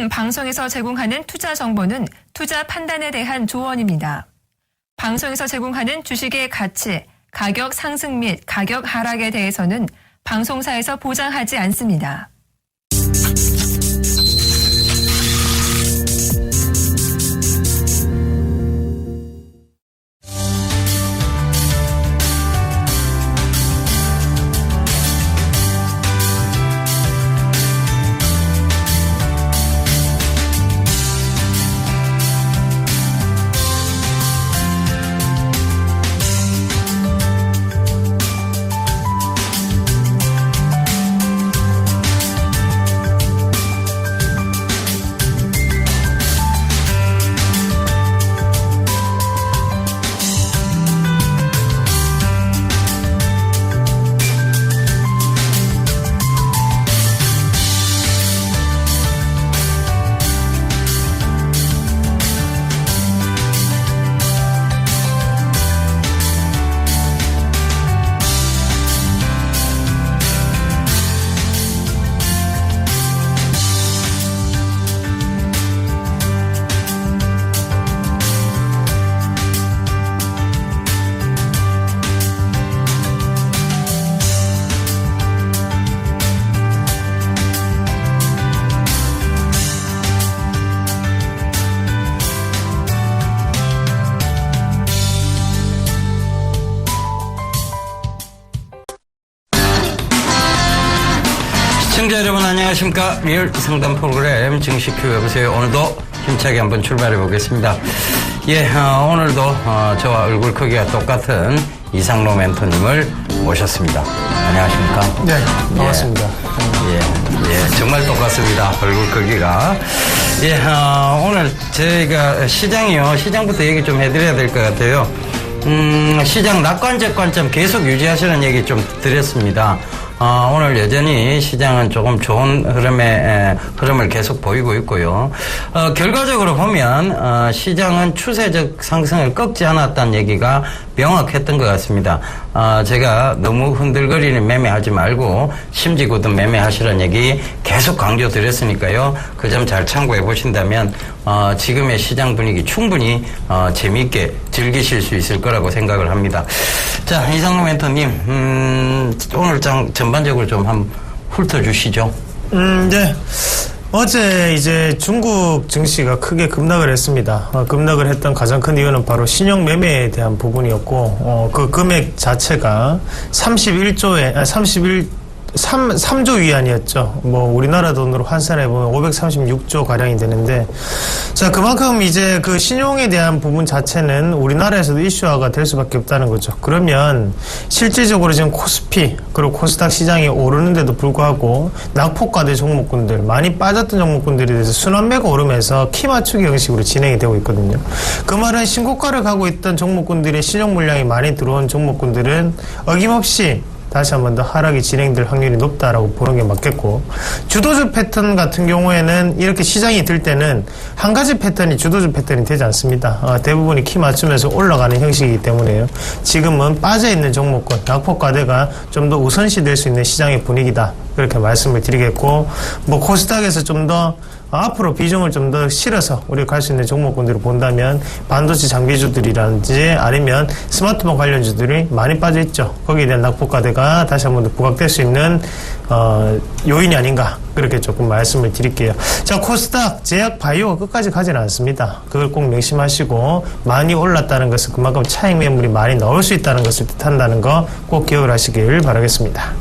등 방송에서 제공하는 투자 정보는 투자 판단에 대한 조언입니다. 방송에서 제공하는 주식의 가치, 가격 상승 및 가격 하락에 대해서는 방송사에서 보장하지 않습니다. 시청자 여러분 안녕하십니까. 리얼 상담 프로그램 증시큐 여보세요. 오늘도 힘차게 한번 출발해 보겠습니다. 오늘도 저와 얼굴 크기가 똑같은 이상로 멘토님을 모셨습니다. 안녕하십니까. 네, 반갑습니다. 정말 똑같습니다. 얼굴 크기가. 오늘 저희가 시장부터 얘기 좀 해드려야 될 것 같아요. 시장 낙관적 관점 계속 유지하시는 얘기 좀 드렸습니다. 오늘 여전히 시장은 조금 좋은 흐름을 계속 보이고 있고요. 결과적으로 보면, 시장은 추세적 상승을 꺾지 않았다는 얘기가 명확했던 것 같습니다. 제가 너무 흔들거리는 매매하지 말고 심지거든 매매하시라는 얘기 계속 강조드렸으니까요. 그 점 잘 참고해 보신다면, 지금의 시장 분위기 충분히, 재미있게 즐기실 수 있을 거라고 생각을 합니다. 자, 이상로 멘토님, 오늘 전반적으로 좀 한번 훑어주시죠. 네. 어제 이제 중국 증시가 크게 급락을 했습니다. 급락을 했던 가장 큰 이유는 바로 신용 매매에 대한 부분이었고, 그 금액 자체가 3조 위안이었죠. 우리나라 돈으로 환산해보면 536조 가량이 되는데, 자, 그만큼 이제 그 신용에 대한 부분 자체는 우리나라에서도 이슈화가 될 수밖에 없다는 거죠. 그러면 실질적으로 지금 코스피, 그리고 코스닥 시장이 오르는데도 불구하고 낙폭과대 종목군들, 많이 빠졌던 종목군들에 대해서 순환매가 오르면서 키 맞추기 형식으로 진행이 되고 있거든요. 그 말은 신고가를 가고 있던 종목군들의 신용 물량이 많이 들어온 종목군들은 어김없이 다시 한 번 더 하락이 진행될 확률이 높다라고 보는 게 맞겠고, 주도주 패턴 같은 경우에는 이렇게 시장이 들 때는 한 가지 패턴이 주도주 패턴이 되지 않습니다. 대부분이 키 맞추면서 올라가는 형식이기 때문에요. 지금은 빠져있는 종목군, 낙폭과대가 좀 더 우선시 될 수 있는 시장의 분위기다, 그렇게 말씀을 드리겠고, 코스닥에서 좀 더 앞으로 비중을 좀 더 실어서 우리가 갈 수 있는 종목군들을 본다면 반도체 장비주들이라든지 아니면 스마트폰 관련주들이 많이 빠져있죠. 거기에 대한 낙폭과대가 다시 한 번 더 부각될 수 있는 요인이 아닌가, 그렇게 조금 말씀을 드릴게요. 자, 코스닥, 제약 바이오가 끝까지 가지는 않습니다. 그걸 꼭 명심하시고, 많이 올랐다는 것은 그만큼 차익 매물이 많이 나올 수 있다는 것을 뜻한다는 거 꼭 기억을 하시길 바라겠습니다.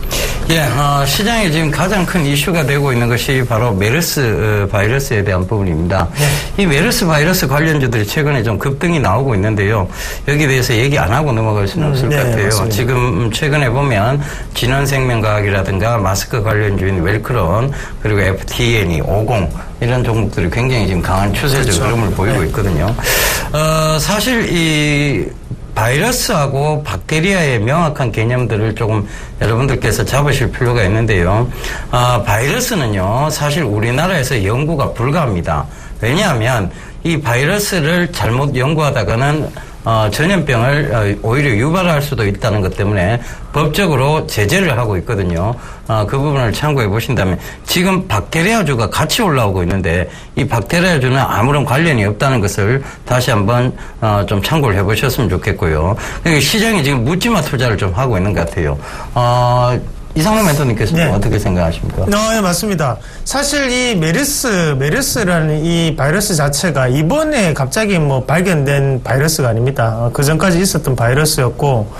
시장에 지금 가장 큰 이슈가 되고 있는 것이 바로 메르스 바이러스에 대한 부분입니다. 이 메르스 바이러스 관련주들이 최근에 좀 급등이 나오고 있는데요. 여기에 대해서 얘기 안 하고 넘어갈 수는 없을 것 같아요. 맞습니다. 지금 최근에 보면 진원생명과학이라든가 마스크 관련주인 웰크론, 그리고 FTN이 50 이런 종목들이 굉장히 지금 강한 추세적 흐름을 보이고 있거든요. 사실 이 바이러스하고 박테리아의 명확한 개념들을 조금 여러분들께서 잡으실 필요가 있는데요. 바이러스는요, 사실 우리나라에서 연구가 불가합니다. 왜냐하면 이 바이러스를 잘못 연구하다가는 전염병을 오히려 유발할 수도 있다는 것 때문에 법적으로 제재를 하고 있거든요. 그 부분을 참고해 보신다면 지금 박테리아주가 같이 올라오고 있는데 이 박테리아주는 아무런 관련이 없다는 것을 다시 한번 좀 참고를 해 보셨으면 좋겠고요. 그러니까 시장이 지금 묻지마 투자를 좀 하고 있는 것 같아요. 이상로 멘토님께서는 네. 어떻게 생각하십니까? 네, 맞습니다. 사실 이 메르스라는 이 바이러스 자체가 이번에 갑자기 뭐 발견된 바이러스가 아닙니다. 그 전까지 있었던 바이러스였고,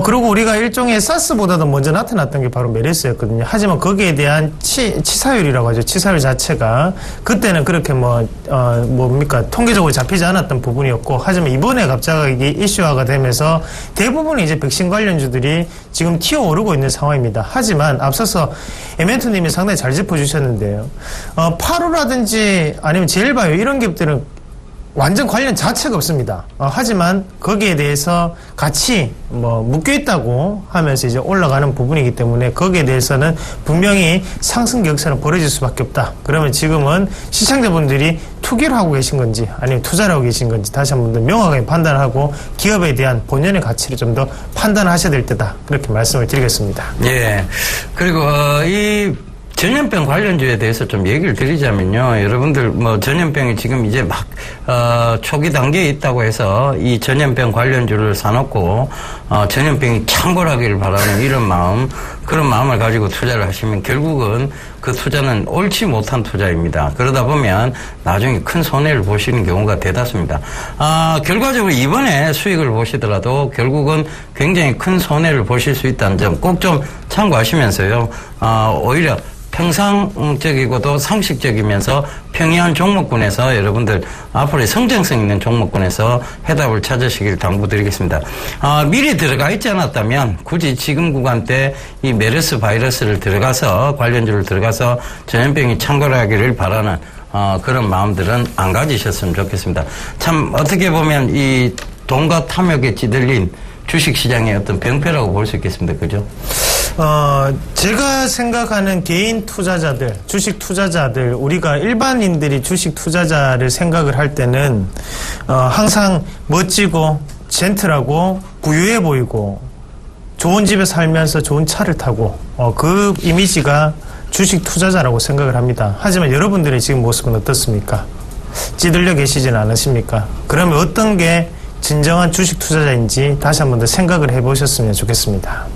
그리고 우리가 일종의 사스보다도 먼저 나타났던 게 바로 메르스였거든요. 하지만 거기에 대한 치사율이라고 하죠. 치사율 자체가 그때는 그렇게 뭡니까 통계적으로 잡히지 않았던 부분이었고, 하지만 이번에 갑자기 이슈화가 되면서 대부분의 이제 백신 관련주들이 지금 튀어오르고 있는 상황입니다. 하지만 앞서서 에멘토님이 상당히 잘 짚어주셨는데요. 파루라든지 아니면 제일바이오 이런 기업들은 완전 관련 자체가 없습니다. 하지만 거기에 대해서 같이 묶여 있다고 하면서 이제 올라가는 부분이기 때문에 거기에 대해서는 분명히 상승 격차는 벌어질 수밖에 없다. 그러면 지금은 시청자분들이 투기를 하고 계신 건지 아니면 투자를 하고 계신 건지 다시 한 번 더 명확하게 판단하고 기업에 대한 본연의 가치를 좀 더 판단하셔야 될 때다. 그렇게 말씀을 드리겠습니다. 예. 그리고 이 전염병 관련주에 대해서 좀 얘기를 드리자면요. 여러분들 전염병이 지금 이제 막 초기 단계에 있다고 해서 이 전염병 관련주를 사놓고 전염병이 창궐하기를 바라는 이런 마음, 그런 마음을 가지고 투자를 하시면 결국은 그 투자는 옳지 못한 투자입니다. 그러다 보면 나중에 큰 손해를 보시는 경우가 대다수입니다. 결과적으로 이번에 수익을 보시더라도 결국은 굉장히 큰 손해를 보실 수 있다는 점 꼭 좀 참고하시면서요. 오히려 평상적이고도 상식적이면서 평이한 종목군에서 여러분들 앞으로의 성장성 있는 종목군에서 해답을 찾으시길 당부드리겠습니다. 미리 들어가 있지 않았다면 굳이 지금 구간대 이 메르스 바이러스를 들어가서 관련주를 들어가서 전염병이 창궐하기를 바라는 그런 마음들은 안 가지셨으면 좋겠습니다. 참 어떻게 보면 이 돈과 탐욕에 찌들린 주식시장의 어떤 병폐라고 볼 수 있겠습니다. 그죠? 제가 생각하는 개인 투자자들, 주식 투자자들, 우리가 일반인들이 주식 투자자를 생각을 할 때는, 항상 멋지고, 젠틀하고, 부유해 보이고, 좋은 집에 살면서 좋은 차를 타고, 그 이미지가 주식 투자자라고 생각을 합니다. 하지만 여러분들의 지금 모습은 어떻습니까? 찌들려 계시지는 않으십니까? 그러면 어떤 게 진정한 주식 투자자인지 다시 한 번 더 생각을 해보셨으면 좋겠습니다.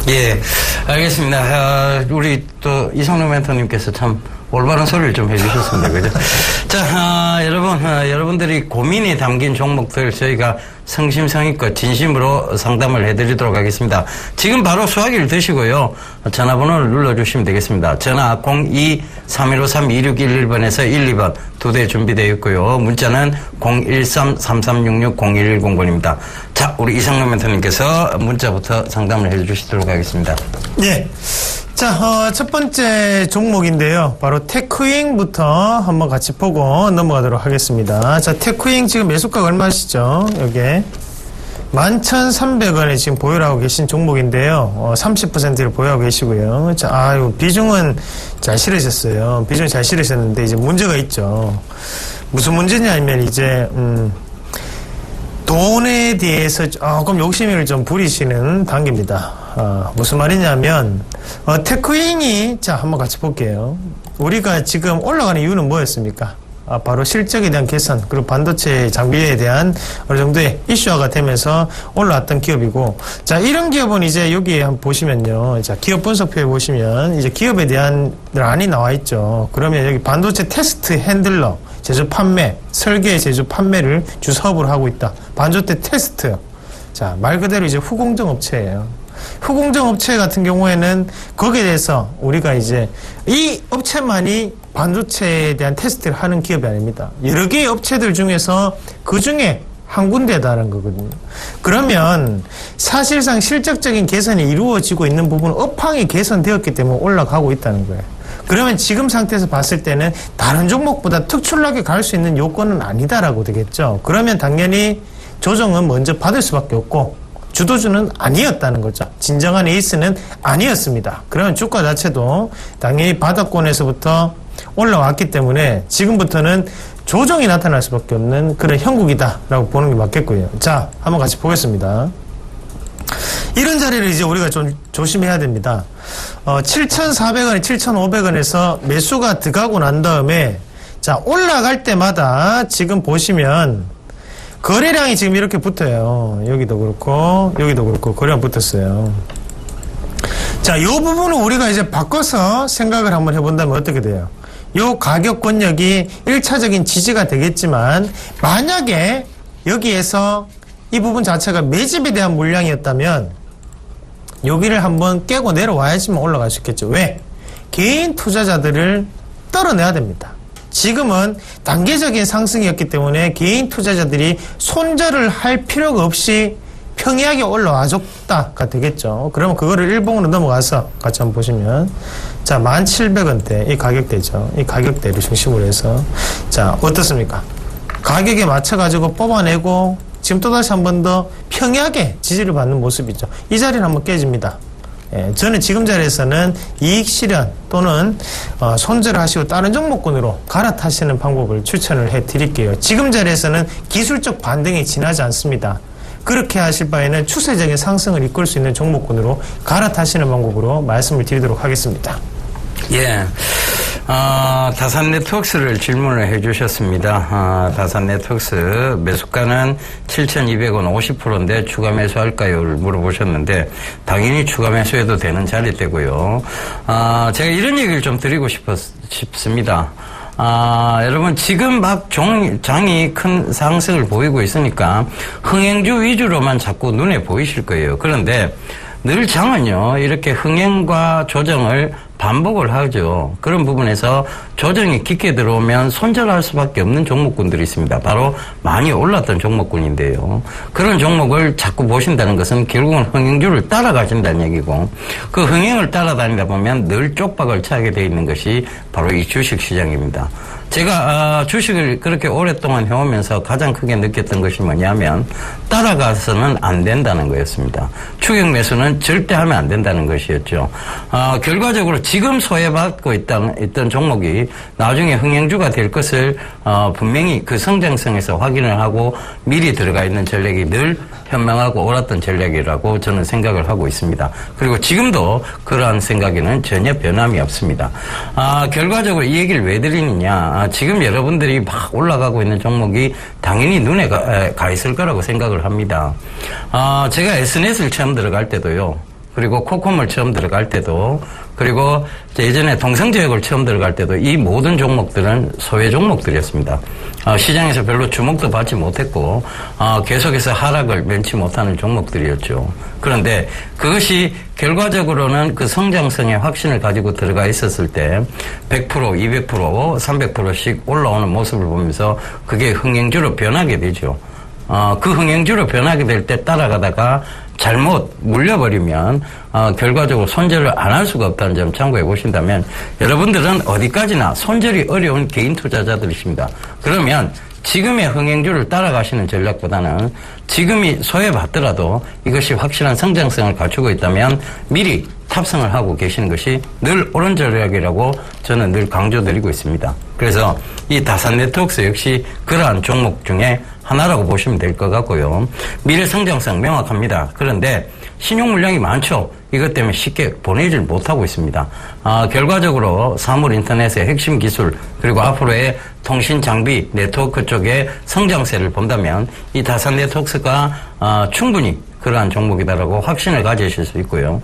예, 알겠습니다. 우리 또 이상로 멘토님께서 참 올바른 소리를 좀 해주셨습니다. 그죠? 자, 여러분들이 고민이 담긴 종목들 저희가 성심성의껏 진심으로 상담을 해드리도록 하겠습니다. 지금 바로 수화기를 드시고요. 전화번호를 눌러주시면 되겠습니다. 전화 02-3153-2611번에서 12번 2대 준비되어 있고요. 문자는 013-3366-0110번입니다. 자, 우리 이상로 멘토님께서 문자부터 상담을 해주시도록 하겠습니다. 네. 자, 첫 번째 종목인데요. 바로 테크윙부터 한번 같이 보고 넘어가도록 하겠습니다. 자, 테크윙 지금 매수가가 얼마시죠? 여기에 11,300원에 지금 보유를 하고 계신 종목인데요. 30%를 보유하고 계시고요. 자, 비중은 잘 실으셨어요. 비중 잘 실으셨는데 이제 문제가 있죠. 무슨 문제냐면 이제, 돈에 대해서 조금 욕심을 좀 부리시는 단계입니다. 무슨 말이냐면, 테크윙이, 자, 한번 같이 볼게요. 우리가 지금 올라가는 이유는 뭐였습니까? 바로 실적에 대한 개선, 그리고 반도체 장비에 대한 어느 정도의 이슈화가 되면서 올라왔던 기업이고, 자, 이런 기업은 이제 여기에 한번 보시면요. 자, 기업 분석표에 보시면 이제 기업에 대한 란이 나와 있죠. 그러면 여기 반도체 테스트 핸들러, 제조 판매, 설계 제조 판매를 주 사업으로 하고 있다. 반도체 테스트. 자, 말 그대로 이제 후공정 업체예요. 후공정 업체 같은 경우에는 거기에 대해서 우리가 이제 이 업체만이 반도체에 대한 테스트를 하는 기업이 아닙니다. 여러 개의 업체들 중에서 그 중에 한 군데다라는 거거든요. 그러면 사실상 실적적인 개선이 이루어지고 있는 부분은 업황이 개선되었기 때문에 올라가고 있다는 거예요. 그러면 지금 상태에서 봤을 때는 다른 종목보다 특출나게 갈 수 있는 요건은 아니다라고 되겠죠. 그러면 당연히 조정은 먼저 받을 수밖에 없고 주도주는 아니었다는 거죠. 진정한 에이스는 아니었습니다. 그러면 주가 자체도 당연히 바닥권에서부터 올라왔기 때문에 지금부터는 조정이 나타날 수밖에 없는 그런 형국이다라고 보는 게 맞겠고요. 자, 한번 같이 보겠습니다. 이런 자리를 이제 우리가 좀 조심해야 됩니다. 7,400원에 7,500원에서 매수가 들어가고 난 다음에 자, 올라갈 때마다 지금 보시면 거래량이 지금 이렇게 붙어요. 여기도 그렇고 여기도 그렇고 거래량 붙었어요. 자, 이 부분을 우리가 이제 바꿔서 생각을 한번 해본다면 어떻게 돼요? 요 가격 권역이 1차적인 지지가 되겠지만 만약에 여기에서 이 부분 자체가 매집에 대한 물량이었다면 여기를 한번 깨고 내려와야지만 올라갈 수 있겠죠. 왜? 개인 투자자들을 떨어내야 됩니다. 지금은 단계적인 상승이었기 때문에 개인 투자자들이 손절을 할 필요가 없이 평이하게 올라와줬다가 되겠죠. 그러면 그거를 일봉으로 넘어가서 같이 한번 보시면 자, 1,700원대 이 가격대죠. 이 가격대를 중심으로 해서 자, 어떻습니까? 가격에 맞춰가지고 뽑아내고 지금 또다시 한 번 더 평이하게 지지를 받는 모습이죠. 이 자리는 한번 깨집니다. 예, 저는 지금 자리에서는 이익 실현 또는 손절을 하시고 다른 종목군으로 갈아타시는 방법을 추천을 해드릴게요. 지금 자리에서는 기술적 반등이 지나지 않습니다. 그렇게 하실 바에는 추세적인 상승을 이끌 수 있는 종목군으로 갈아타시는 방법으로 말씀을 드리도록 하겠습니다. 예. 다산 네트워크스를 질문을 해 주셨습니다. 다산 네트워크스 매수가는 7,200원 50%인데 추가 매수할까요?를 물어보셨는데 당연히 추가 매수해도 되는 자리대고요. 제가 이런 얘기를 좀 드리고 싶습니다. 여러분 지금 막 장이 큰 상승을 보이고 있으니까 흥행주 위주로만 자꾸 눈에 보이실 거예요. 그런데 늘 장은요 이렇게 흥행과 조정을 반복을 하죠. 그런 부분에서 조정이 깊게 들어오면 손절할 수밖에 없는 종목군들이 있습니다. 바로 많이 올랐던 종목군인데요. 그런 종목을 자꾸 보신다는 것은 결국은 흥행주를 따라가신다는 얘기고 그 흥행을 따라다니다 보면 늘 쪽박을 차게 되어 있는 것이 바로 이 주식시장입니다. 제가 주식을 그렇게 오랫동안 해오면서 가장 크게 느꼈던 것이 뭐냐면 따라가서는 안 된다는 거였습니다. 추격 매수는 절대 하면 안 된다는 것이었죠. 결과적으로 지금 소외받고 있던 종목이 나중에 흥행주가 될 것을 분명히 그 성장성에서 확인을 하고 미리 들어가 있는 전략이 늘 현명하고 옳았던 전략이라고 저는 생각을 하고 있습니다. 그리고 지금도 그러한 생각에는 전혀 변함이 없습니다. 결과적으로 이 얘기를 왜 드리느냐. 지금 여러분들이 막 올라가고 있는 종목이 당연히 눈에 가 있을 거라고 생각을 합니다. 제가 SNS를 처음 들어갈 때도요. 그리고 코콤을 처음 들어갈 때도 그리고 예전에 동성제약을 처음 들어갈 때도 이 모든 종목들은 소외 종목들이었습니다. 시장에서 별로 주목도 받지 못했고 계속해서 하락을 면치 못하는 종목들이었죠. 그런데 그것이 결과적으로는 그 성장성의 확신을 가지고 들어가 있었을 때 100%, 200%, 300%씩 올라오는 모습을 보면서 그게 흥행주로 변하게 되죠. 그 흥행주로 변하게 될 때 따라가다가 잘못 물려버리면 결과적으로 손절을 안 할 수가 없다는 점 참고해 보신다면 여러분들은 어디까지나 손절이 어려운 개인 투자자들이십니다. 그러면 지금의 흥행주를 따라가시는 전략보다는 지금이 소외받더라도 이것이 확실한 성장성을 갖추고 있다면 미리 탑승을 하고 계시는 것이 늘 옳은 전략이라고 저는 늘 강조드리고 있습니다. 그래서 이 다산 네트워크스 역시 그러한 종목 중에 하나라고 보시면 될 것 같고요. 미래 성장성 명확합니다. 그런데 신용 물량이 많죠. 이것 때문에 쉽게 보내질 못하고 있습니다. 결과적으로 사물 인터넷의 핵심 기술 그리고 앞으로의 통신 장비 네트워크 쪽의 성장세를 본다면 이 다산 네트워크스가 충분히 그러한 종목이다라고 확신을 가지실 수 있고요.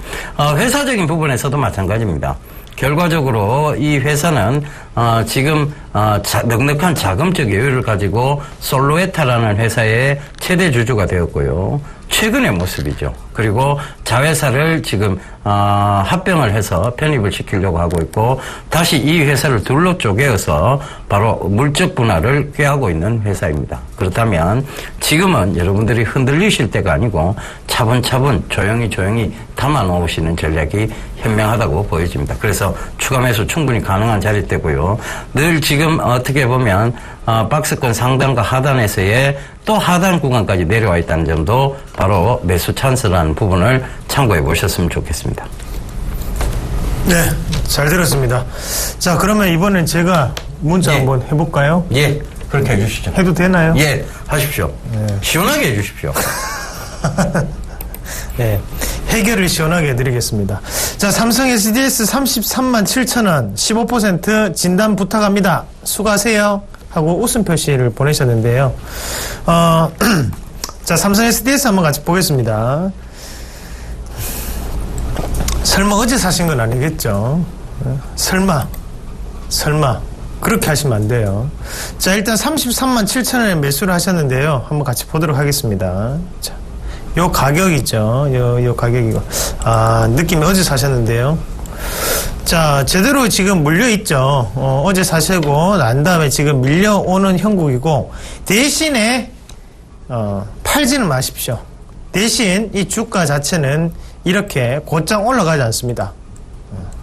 회사적인 부분에서도 마찬가지입니다. 결과적으로 이 회사는 지금 넉넉한 자금적 여유를 가지고 솔로에타라는 회사의 최대 주주가 되었고요. 최근의 모습이죠. 그리고 자회사를 지금 합병을 해서 편입을 시키려고 하고 있고 다시 이 회사를 둘로 쪼개어서 바로 물적 분할을 꾀하고 있는 회사입니다. 그렇다면 지금은 여러분들이 흔들리실 때가 아니고 차분차분 조용히 담아 놓으시는 전략이 현명하다고 보여집니다. 그래서 추가 매수 충분히 가능한 자리대고요. 늘 지금 어떻게 보면 박스권 상단과 하단에서의 또 하단 구간까지 내려와 있다는 점도 바로 매수 찬스라는 부분을 참고해 보셨으면 좋겠습니다. 네, 잘 들었습니다. 자, 그러면 이번엔 제가 문자 예. 한번 해볼까요? 예, 그렇게 해주시죠. 해도 되나요? 예, 하십시오. 시원하게 해주십시오. 네, 해결을 시원하게 해드리겠습니다. 자, 삼성 SDS 33만 7천 원, 15% 진단 부탁합니다. 수고하세요. 하고 웃음 표시를 보내셨는데요. 자, 삼성 SDS 한번 같이 보겠습니다. 설마 어제 사신 건 아니겠죠? 설마. 그렇게 하시면 안 돼요. 자, 일단 33만 7천 원에 매수를 하셨는데요. 한번 같이 보도록 하겠습니다. 자, 요 가격이죠. 요 가격이고. 아, 느낌이 어제 사셨는데요. 자, 제대로 지금 물려있죠. 어제 사시고 난 다음에 지금 밀려오는 형국이고, 대신에, 팔지는 마십시오. 대신 이 주가 자체는 이렇게 곧장 올라가지 않습니다.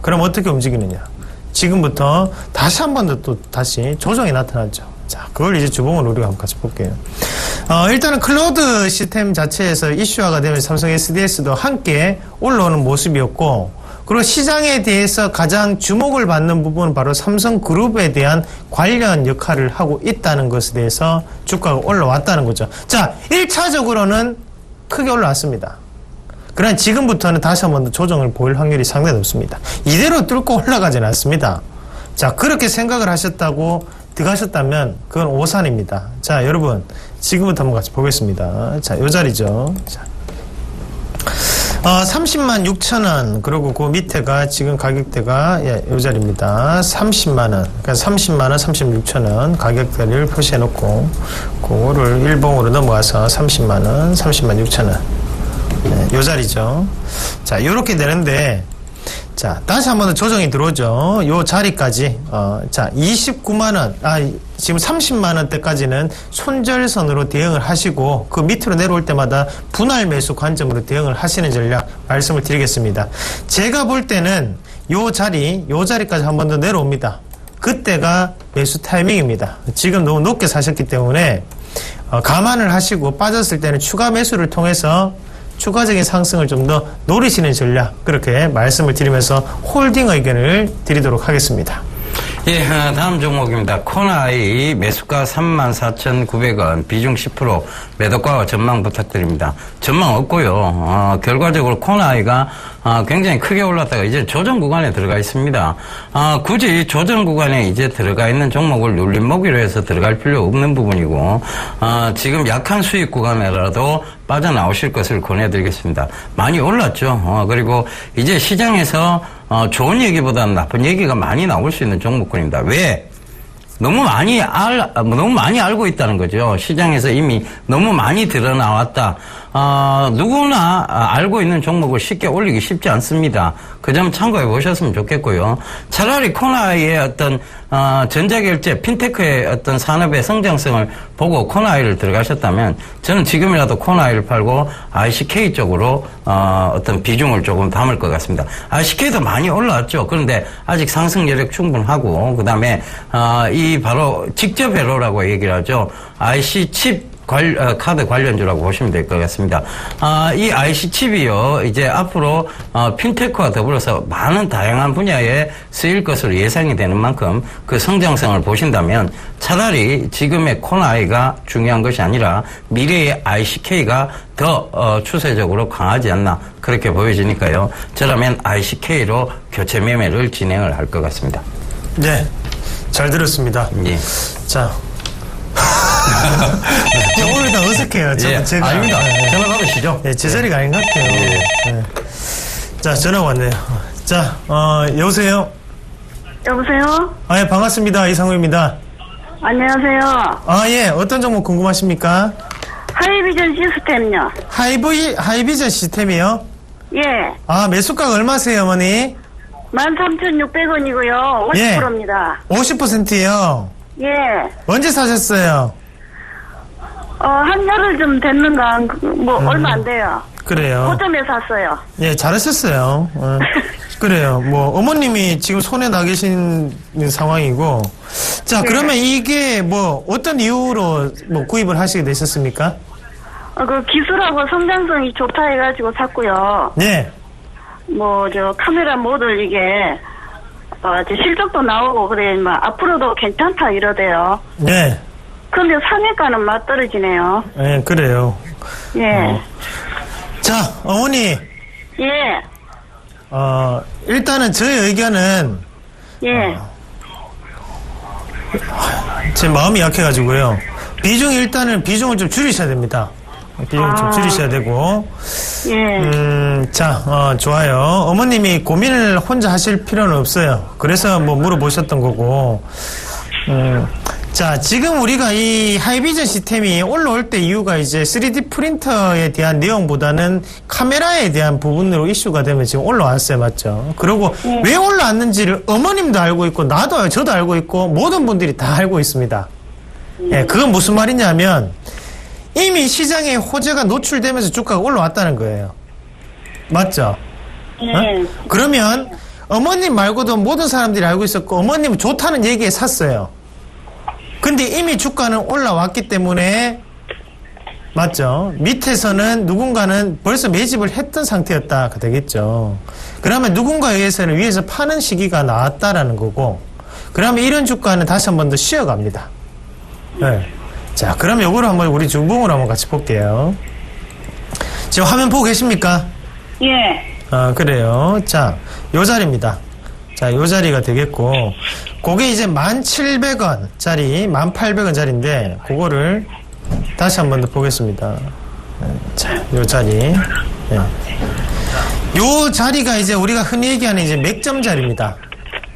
그럼 어떻게 움직이느냐? 지금부터 다시 한 번 더 또 다시 조정이 나타났죠. 자, 그걸 이제 주봉을 우리가 한번 같이 볼게요. 일단은 클라우드 시스템 자체에서 이슈화가 되면 삼성 SDS도 함께 올라오는 모습이었고, 그리고 시장에 대해서 가장 주목을 받는 부분은 바로 삼성그룹에 대한 관련 역할을 하고 있다는 것에 대해서 주가가 올라왔다는 거죠. 자, 1차적으로는 크게 올라왔습니다. 그러나 지금부터는 다시 한 번 더 조정을 보일 확률이 상당히 높습니다. 이대로 뚫고 올라가지는 않습니다. 자, 그렇게 생각을 하셨다고 들어가셨다면 그건 오산입니다. 자, 여러분 지금부터 한번 같이 보겠습니다. 자, 요 자리죠. 자, 30만 6천 원, 그리고 그 밑에가 지금 가격대가 요 자리입니다. 30만 원, 그러니까 30만 원, 36천 원 가격대를 표시해 놓고 그거를 일봉으로 넘어가서 30만 원, 30만 6천 원. 네, 요 자리죠. 자, 요렇게 되는데, 자, 다시 한 번 더 조정이 들어오죠. 요 자리까지, 자, 29만원, 지금 30만원대까지는 손절선으로 대응을 하시고, 그 밑으로 내려올 때마다 분할 매수 관점으로 대응을 하시는 전략 말씀을 드리겠습니다. 제가 볼 때는 요 자리까지 한 번 더 내려옵니다. 그때가 매수 타이밍입니다. 지금 너무 높게 사셨기 때문에, 감안을 하시고 빠졌을 때는 추가 매수를 통해서 추가적인 상승을 좀 더 노리시는 전략, 그렇게 말씀을 드리면서 홀딩 의견을 드리도록 하겠습니다. 예, 다음 종목입니다. 코나이 매수가 34,900원, 비중 10%, 매도가와 전망 부탁드립니다. 전망 없고요. 결과적으로 코나이가 굉장히 크게 올랐다가 이제 조정 구간에 들어가 있습니다. 굳이 조정 구간에 이제 들어가 있는 종목을 눌림목이로 해서 들어갈 필요 없는 부분이고, 지금 약한 수익 구간에라도 빠져나오실 것을 권해드리겠습니다. 많이 올랐죠. 그리고 이제 시장에서 좋은 얘기보다는 나쁜 얘기가 많이 나올 수 있는 종목군입니다. 왜? 너무 많이 알고 있다는 거죠. 시장에서 이미 너무 많이 드러나왔다. 누구나 알고 있는 종목을 쉽게 올리기 쉽지 않습니다. 그 점 참고해 보셨으면 좋겠고요. 차라리 코나이의 어떤 전자결제, 핀테크의 어떤 산업의 성장성을 보고 코나이를 들어가셨다면 저는 지금이라도 코나이를 팔고 ICK 쪽으로 어떤 비중을 조금 담을 것 같습니다. ICK도 많이 올라왔죠. 그런데 아직 상승 여력 충분하고, 그 다음에 이 바로 직접 회로라고 얘기를 하죠. IC 칩 카드 관련주라고 보시면 될 것 같습니다. 이 IC 칩이요, 이제 앞으로 핀테크와 더불어서 많은 다양한 분야에 쓰일 것으로 예상이 되는 만큼 그 성장성을 보신다면 차라리 지금의 코나이가 중요한 것이 아니라 미래의 ICK가 더 추세적으로 강하지 않나, 그렇게 보여지니까요. 저라면 ICK로 교체 매매를 진행을 할 것 같습니다. 네, 잘 들었습니다. 예. 자. 오늘 다 어색해요. 예, 제가. 아닙니다. 전화 받으시죠. 네, 제 자리가 아닌 것 같아요. 예. 네. 자, 전화가 왔네요. 자, 여보세요? 여보세요? 예, 반갑습니다. 이상우입니다. 안녕하세요. 예, 어떤 종목 궁금하십니까? 하이비전 시스템요. 하이비전 시스템이요? 예. 매수가가 얼마세요, 어머니? 13,600원이고요. 50%입니다. 50%요? 예. 언제 사셨어요? 한 열흘 좀 됐는가, 얼마 안 돼요. 그래요. 고점에 샀어요. 예, 잘하셨어요. 그래요. 어머님이 지금 손에 나 계신 상황이고. 자, 네. 그러면 이게 어떤 이유로 구입을 하시게 되셨습니까? 그 기술하고 성장성이 좋다 해가지고 샀고요. 네. 카메라 모델 이게, 이제 실적도 나오고, 그래, 앞으로도 괜찮다 이러대요. 네. 근데 상해가는 맞떨어지네요. 네, 그래요. 예. 자, 어머니, 예. 일단은 저의 의견은, 예. 제 마음이 약해가지고요. 비중을 좀 줄이셔야 됩니다. 비중을 좀 줄이셔야 되고. 예. 좋아요. 어머님이 고민을 혼자 하실 필요는 없어요. 그래서 물어보셨던 거고. 자, 지금 우리가 이 하이비전 시스템이 올라올 때 이유가 이제 3D 프린터에 대한 내용보다는 카메라에 대한 부분으로 이슈가 되면 지금 올라왔어요. 맞죠? 그리고 왜 올라왔는지를 어머님도 알고 있고, 저도 알고 있고, 모든 분들이 다 알고 있습니다. 예, 그건 무슨 말이냐면, 이미 시장에 호재가 노출되면서 주가가 올라왔다는 거예요. 맞죠? 예. 그러면 어머님 말고도 모든 사람들이 알고 있었고, 어머님은 좋다는 얘기에 샀어요. 근데 이미 주가는 올라왔기 때문에, 맞죠? 밑에서는 누군가는 벌써 매집을 했던 상태였다 되겠죠. 그러면 누군가에 의해서는 위에서 파는 시기가 나왔다라는 거고, 그러면 이런 주가는 다시 한 번 더 쉬어갑니다. 네. 자, 그럼 요거를 한번 우리 주봉으로 한번 같이 볼게요. 지금 화면 보고 계십니까? 예. 그래요. 자, 요 자리입니다. 자, 요 자리가 되겠고, 그게 이제 1,700원짜리, 1,800원짜리인데, 그거를 다시 한 번 더 보겠습니다. 자, 요 자리. 네. 요 자리가 이제 우리가 흔히 얘기하는 이제 맥점 자리입니다.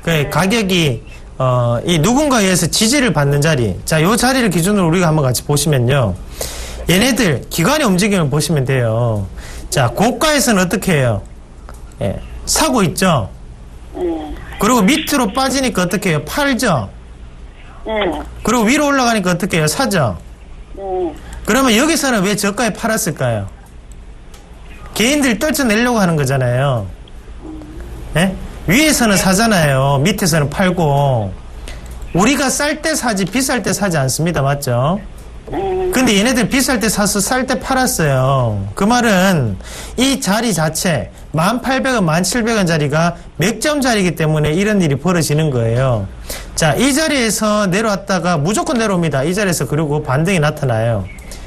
그 가격이, 이 누군가에 의해서 지지를 받는 자리. 자, 요 자리를 기준으로 우리가 한번 같이 보시면요. 얘네들, 기관의 움직임을 보시면 돼요. 자, 고가에서는 어떻게 해요? 예, 사고 있죠? 그리고 밑으로 빠지니까 어떻게 해요? 팔죠? 그리고 위로 올라가니까 어떻게 해요? 사죠? 그러면 여기서는 왜 저가에 팔았을까요? 개인들이 떨쳐내려고 하는 거잖아요. 예? 위에서는 사잖아요. 밑에서는 팔고. 우리가 쌀 때 사지 비쌀 때 사지 않습니다. 맞죠? 근데 얘네들 비쌀 때 사서 쌀 때 팔았어요. 그 말은 이 자리 자체 1,800원, 1,700원 자리가 맥점 자리이기 때문에 이런 일이 벌어지는 거예요. 자, 이 자리에서 내려왔다가 무조건 내려옵니다. 이 자리에서 그리고 반등이 나타나요.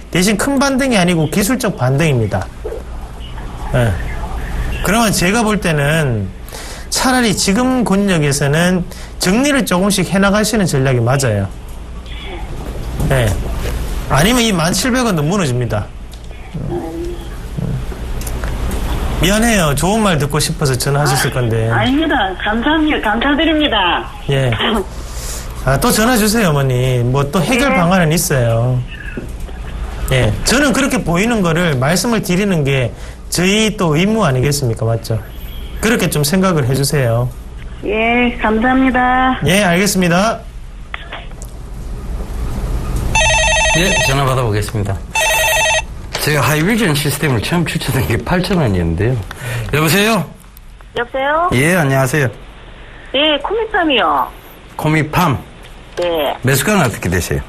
대신 큰 반등이 아니고 기술적 반등입니다. 네. 그러면 제가 볼 때는 차라리 지금 권역에서는 정리를 조금씩 해나가시는 전략이 맞아요. 네. 아니면 이 1,700원도 무너집니다. 미안해요. 좋은 말 듣고 싶어서 전화하셨을 건데. 아닙니다. 감사합니다. 감사드립니다. 예. 또 전화 주세요, 어머니. 뭐 또 해결 방안은 있어요. 예. 저는 그렇게 보이는 거를 말씀을 드리는 게 저희 또 의무 아니겠습니까? 맞죠? 그렇게 좀 생각을 해주세요. 예, 감사합니다. 예, 알겠습니다. 예, 전화 받아보겠습니다. 제가 하이비전 시스템을 처음 추천한 게 8,000원이었는데요. 여보세요? 여보세요? 예, 안녕하세요. 네, 코미팜이요. 코미팜. 네, 매수가는 어떻게 되세요?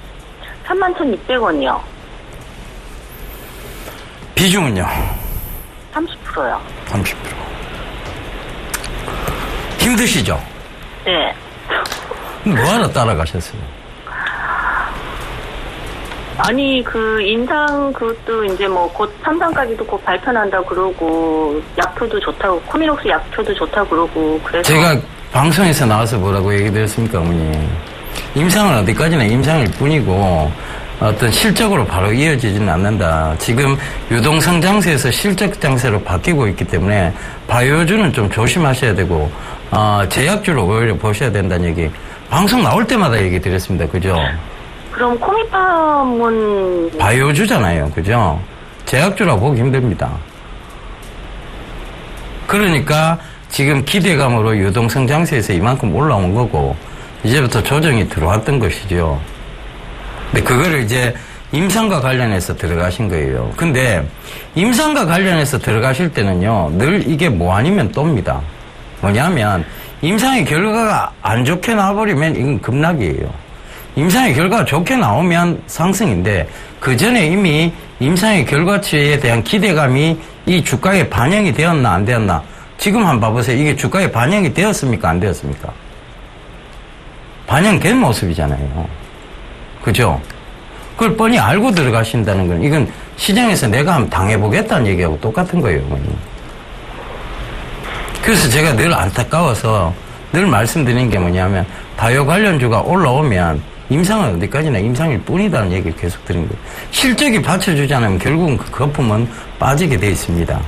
31,600원이요. 비중은요? 30%요. 30%. 힘드시죠? 네. 뭐하러 따라가셨어요? 아니, 인상 그것도 이제 곧 삼상까지도 곧 발표난다 그러고, 약표도 좋다고, 코미록스 약표도 좋다고 그러고, 그래서. 제가 방송에서 나와서 뭐라고 얘기 드렸습니까, 어머니? 임상은 어디까지나 임상일 뿐이고, 어떤 실적으로 바로 이어지지는 않는다. 지금 유동성 장세에서 실적 장세로 바뀌고 있기 때문에, 바이오주는 좀 조심하셔야 되고, 제약주로 오히려 보셔야 된다는 얘기, 방송 나올 때마다 얘기 드렸습니다. 그죠? 그럼 코미팜은. 바이오주잖아요. 그죠? 제약주라고 보기 힘듭니다. 그러니까 지금 기대감으로 유동성 장세에서 이만큼 올라온 거고, 이제부터 조정이 들어왔던 것이죠. 근데 그거를 이제 임상과 관련해서 들어가신 거예요. 근데 임상과 관련해서 들어가실 때는요, 늘 이게 뭐 아니면 또입니다. 뭐냐면, 임상의 결과가 안 좋게 나와버리면 이건 급락이에요. 임상의 결과가 좋게 나오면 상승인데, 그 전에 이미 임상의 결과치에 대한 기대감이 이 주가에 반영이 되었나 안 되었나, 지금 한번 봐보세요. 이게 주가에 반영이 되었습니까? 안 되었습니까? 반영된 모습이잖아요. 그죠? 그걸 뻔히 알고 들어가신다는 건 이건 시장에서 내가 한번 당해보겠다는 얘기하고 똑같은 거예요, 어머니. 그래서 제가 늘 안타까워서 늘 말씀드리는 게 뭐냐면 바이오 관련주가 올라오면 임상은 어디까지나 임상일 뿐이다는 얘기를 계속 드린 거예요. 실적이 받쳐주지 않으면 결국은 그 거품은 빠지게 돼 있습니다.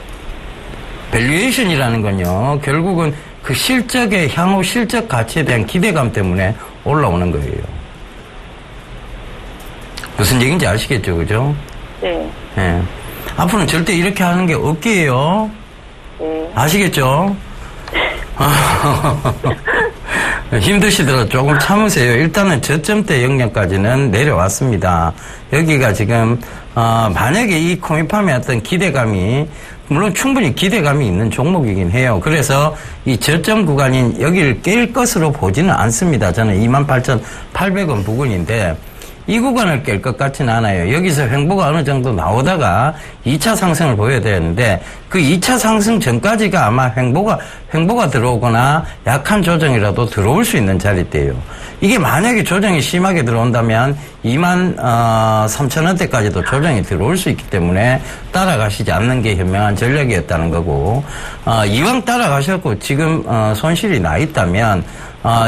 밸류에이션이라는 건요, 결국은 그 실적의 향후 실적 가치에 대한 기대감 때문에 올라오는 거예요. 무슨 얘기인지 아시겠죠, 그죠? 네. 예. 앞으로는 절대 이렇게 하는 게 없게요. 네. 아시겠죠? 힘드시더라도 조금 참으세요. 일단은 저점대 영역까지는 내려왔습니다. 여기가 지금 만약에 이 코미팜의 어떤 기대감이 물론 충분히 기대감이 있는 종목이긴 해요. 그래서 이 저점 구간인 여기를 깰 것으로 보지는 않습니다. 저는 28,800원 부근인데 이 구간을 깰 것 같지는 않아요. 여기서 횡보가 어느 정도 나오다가 2차 상승을 보여야 되는데 그 2차 상승 전까지가 아마 횡보가 들어오거나 약한 조정이라도 들어올 수 있는 자리대예요. 이게 만약에 조정이 심하게 들어온다면 23,000원대까지도 조정이 들어올 수 있기 때문에 따라가시지 않는 게 현명한 전략이었다는 거고, 이왕 따라가셨고 지금 손실이 나 있다면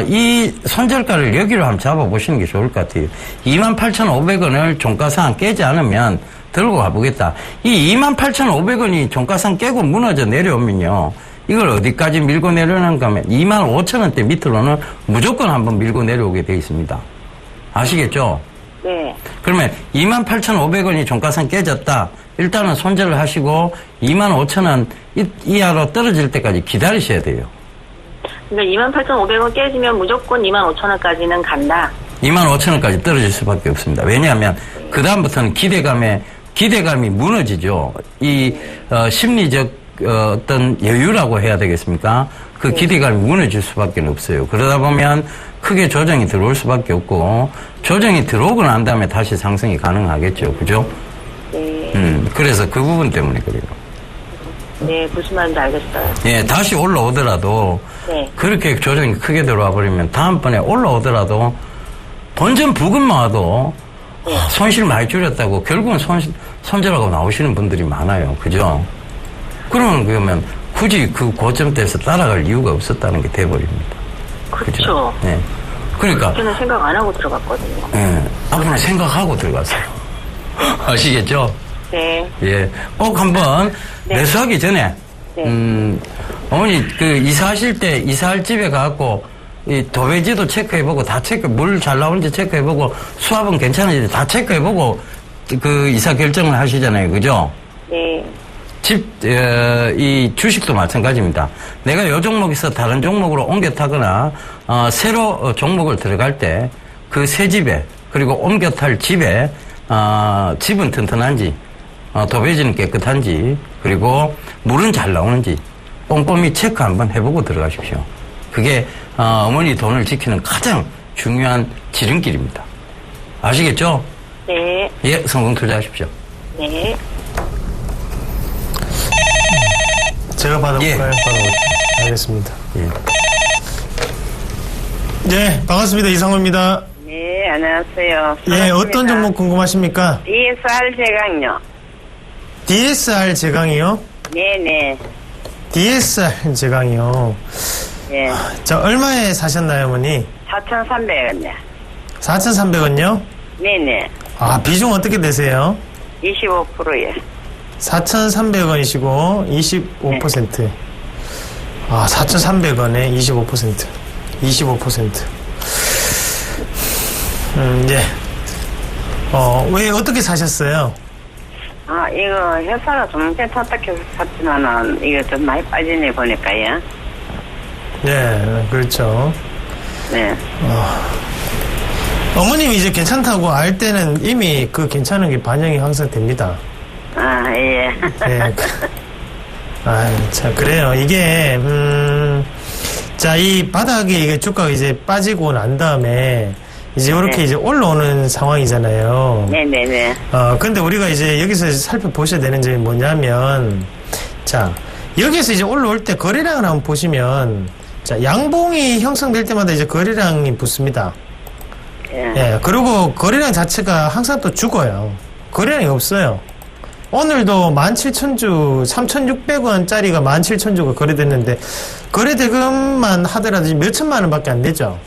이 손절가를 여기로 한번 잡아보시는 게 좋을 것 같아요. 28,500원을 종가상 깨지 않으면 들고 가보겠다. 이 28,500원이 종가상 깨고 무너져 내려오면요, 이걸 어디까지 밀고 내려오는가 하면 25,000원대 밑으로는 무조건 한번 밀고 내려오게 돼 있습니다. 아시겠죠? 네. 그러면 28,500원이 종가상 깨졌다. 일단은 손절을 하시고 25,000원 이하로 떨어질 때까지 기다리셔야 돼요. 그러니까 28,500원 깨지면 무조건 25,000원까지는 간다. 25,000원까지 떨어질 수밖에 없습니다. 왜냐하면 그 다음부터는 기대감이 무너지죠. 이 심리적 어떤 여유라고 해야 되겠습니까? 그 기대감이 무너질 수밖에 없어요. 그러다 보면 크게 조정이 들어올 수밖에 없고, 조정이 들어오고 난 다음에 다시 상승이 가능하겠죠. 그죠? 네. 그래서 그 부분 때문에 그래요. 네, 무슨 말인지 알겠어요. 예, 다시 올라오더라도 네. 그렇게 조정이 크게 들어와 버리면 다음번에 올라오더라도 본전 부근만 와도 손실 많이 줄였다고 결국은 손절하고 나오시는 분들이 많아요. 그죠? 그러면 굳이 그 고점대에서 따라갈 이유가 없었다는 게 돼버립니다. 그렇죠. 네. 그러니까. 저는 생각 안 하고 들어갔거든요. 예. 앞으로 생각하고 들어가세요. 아시겠죠? 네. 예. 꼭 한번 네. 매수하기 전에, 네. 어머니, 이사하실 때, 이사할 집에 가갖고, 이 도배지도 체크해보고, 물 잘 나오는지 체크해보고, 수압은 괜찮은지 다 체크해보고, 이사 결정을 하시잖아요. 그죠? 네. 이 주식도 마찬가지입니다. 내가 요 종목에서 다른 종목으로 옮겨 타거나, 새로 종목을 들어갈 때, 그 새 집에, 그리고 옮겨 탈 집에, 집은 튼튼한지, 도배지는 깨끗한지, 그리고 물은 잘 나오는지, 꼼꼼히 체크 한번 해보고 들어가십시오. 그게, 어머니 돈을 지키는 가장 중요한 지름길입니다. 아시겠죠? 네. 예, 성공 투자하십시오. 네. 제가 받아볼까요? 예. 받아볼게요. 알겠습니다. 예. 네, 반갑습니다. 이상호입니다. 네, 안녕하세요. 예, 어떤 종목 궁금하십니까? DSR 제강요. DSR 제강이요? 네네. DSR 제강이요. 예. 자, 얼마에 사셨나요, 어머니? 4,300원요. 4,300원요? 네네. 아, 비중 어떻게 되세요? 25%예. 4,300원이시고 25%. 아, 4,300원에 25%. 25%. 예. 왜 어떻게 사셨어요? 아, 이거 회사가 좀 괜찮다 해서 샀지만은 이거 좀 많이 빠지네 보니까요. 네, 그렇죠. 네. 어머님이 이제 괜찮다고 알 때는 이미 그 괜찮은 게 반영이 항상 됩니다. 아, 예. 예. 자, 그래요. 이게, 자, 이 바닥에 이게 주가가 이제 빠지고 난 다음에 이제 이렇게 네. 이제 올라오는 상황이잖아요. 네네네. 근데 우리가 이제 여기서 살펴보셔야 되는 점이 뭐냐면, 자, 여기에서 이제 올라올 때 거래량을 한번 보시면, 자, 양봉이 형성될 때마다 이제 거래량이 붙습니다. 예, 그리고 거래량 자체가 항상 또 죽어요. 거래량이 없어요. 오늘도 17,000주, 3,600원짜리가 17,000주가 거래됐는데, 거래대금만 하더라도 몇 천만 원밖에 안 되죠.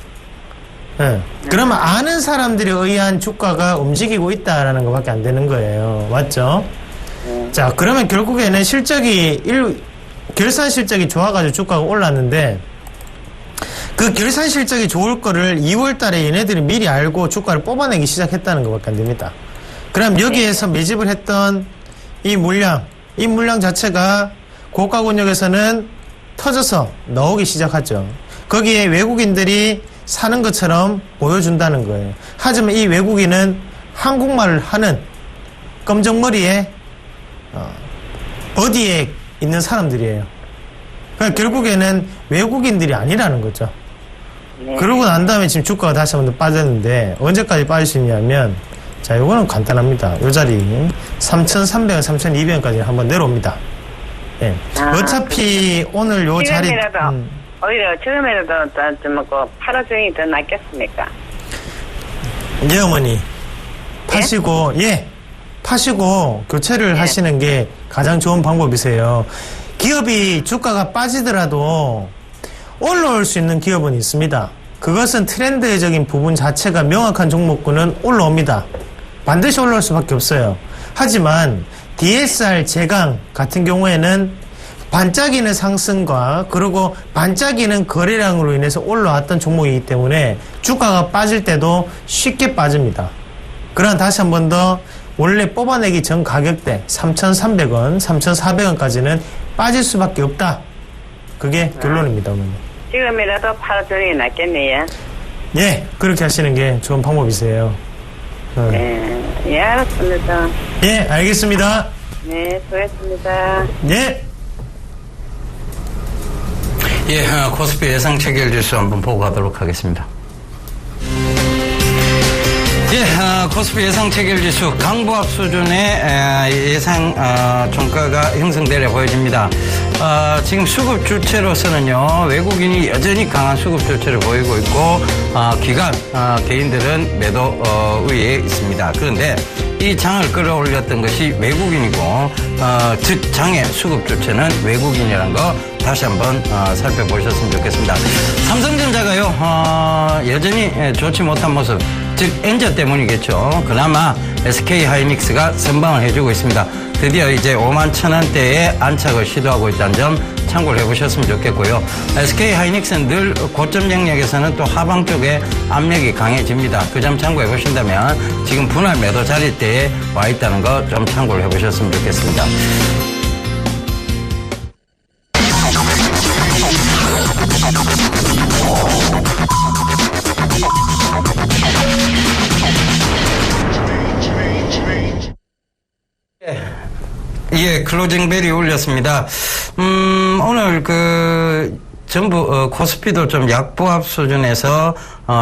예. 그러면 아는 사람들에 의한 주가가 움직이고 있다라는 것밖에 안 되는 거예요. 맞죠? 자, 그러면 결국에는 결산 실적이 좋아가지고 주가가 올랐는데, 그 결산 실적이 좋을 거를 2월 달에 얘네들이 미리 알고 주가를 뽑아내기 시작했다는 것밖에 안 됩니다. 그럼 여기에서 매집을 했던 이 물량 자체가 고가권역에서는 터져서 나오기 시작하죠. 거기에 외국인들이 사는 것처럼 보여준다는 거예요. 하지만 이 외국인은 한국말을 하는 검정머리에 어디에 있는 사람들이에요. 그러니까 결국에는 외국인들이 아니라는 거죠. 네. 그러고 난 다음에 지금 주가가 다시 한번 더 빠졌는데 언제까지 빠질 수 있냐면, 자, 요거는 간단합니다. 요 자리 3,300원, 3,200원까지 한번 내려옵니다. 예. 어차피 오늘 요 자리 오히려 지금이라도 좀 팔아주니 더 낫겠습니까? 예, 어머니. 파시고, 파시고 교체를 하시는 게 가장 좋은 방법이세요. 기업이 주가가 빠지더라도 올라올 수 있는 기업은 있습니다. 그것은 트렌드적인 부분 자체가 명확한 종목군은 올라옵니다. 반드시 올라올 수밖에 없어요. 하지만 DSR 제강 같은 경우에는 반짝이는 상승과 그리고 반짝이는 거래량으로 인해서 올라왔던 종목이기 때문에 주가가 빠질 때도 쉽게 빠집니다. 그러나 다시 한 번 더 원래 뽑아내기 전 가격대 3,300원, 3,400원까지는 빠질 수밖에 없다. 그게 결론입니다, 어머니. 지금이라도 팔아주니 낫겠네요. 예, 그렇게 하시는 게 좋은 방법이세요. 예, 알았습니다. 예, 알겠습니다. 네, 수고했습니다. 예. 예, 코스피 예상 체결 지수 한번 보고 가도록 하겠습니다. 예, 코스피 예상 체결 지수 강보합 수준의 예상 종가가 형성되려 보여집니다. 지금 수급 주체로서는요, 외국인이 여전히 강한 수급 주체를 보이고 있고, 기관 개인들은 매도 위에 있습니다. 그런데 이 장을 끌어올렸던 것이 외국인이고, 즉 장의 수급 주체는 외국인이라는 거 다시 한번 살펴보셨으면 좋겠습니다. 삼성전자가요, 여전히 좋지 못한 모습, 즉 엔저 때문이겠죠. 그나마 SK하이닉스가 선방을 해주고 있습니다. 드디어 이제 51,000원대에 안착을 시도하고 있다는 점 참고를 해보셨으면 좋겠고요. SK하이닉스는 늘 고점 영역에서는 또 하방 쪽에 압력이 강해집니다. 그 점 참고해 보신다면 지금 분할 매도 자리대에 와 있다는 거 좀 참고를 해보셨으면 좋겠습니다. 예, 클로징 벨이 울렸습니다. 오늘 전부 코스피도 좀 약보합 수준에서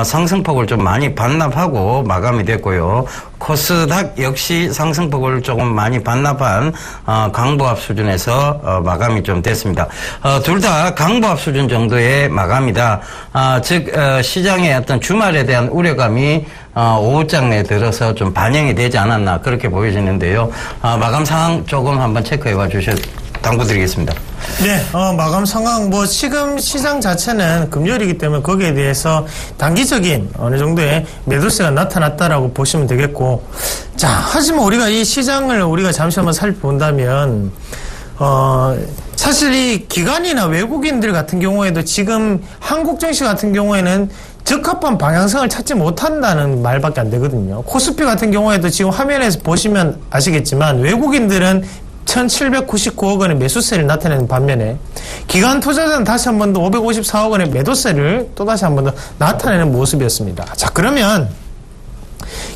상승폭을 좀 많이 반납하고 마감이 됐고요. 코스닥 역시 상승폭을 조금 많이 반납한 강보합 수준에서 마감이 좀 됐습니다. 둘 다 강보합 수준 정도의 마감이다. 즉 시장의 어떤 주말에 대한 우려감이 오후장 내에 들어서 좀 반영이 되지 않았나 그렇게 보여지는데요. 마감 상황 조금 한번 체크해 봐 당부드리겠습니다. 네, 마감 상황, 지금 시장 자체는 금요일이기 때문에 거기에 대해서 단기적인 어느 정도의 매도세가 나타났다라고 보시면 되겠고, 자, 하지만 우리가 이 시장을 우리가 잠시 한번 살펴본다면, 사실 이 기관이나 외국인들 같은 경우에도 지금 한국 증시 같은 경우에는 적합한 방향성을 찾지 못한다는 말밖에 안 되거든요. 코스피 같은 경우에도 지금 화면에서 보시면 아시겠지만 외국인들은 1,799억 원의 매수세를 나타내는 반면에 기관 투자자는 다시 한 번 더 554억 원의 매도세를 또다시 한 번 더 나타내는 모습이었습니다. 자, 그러면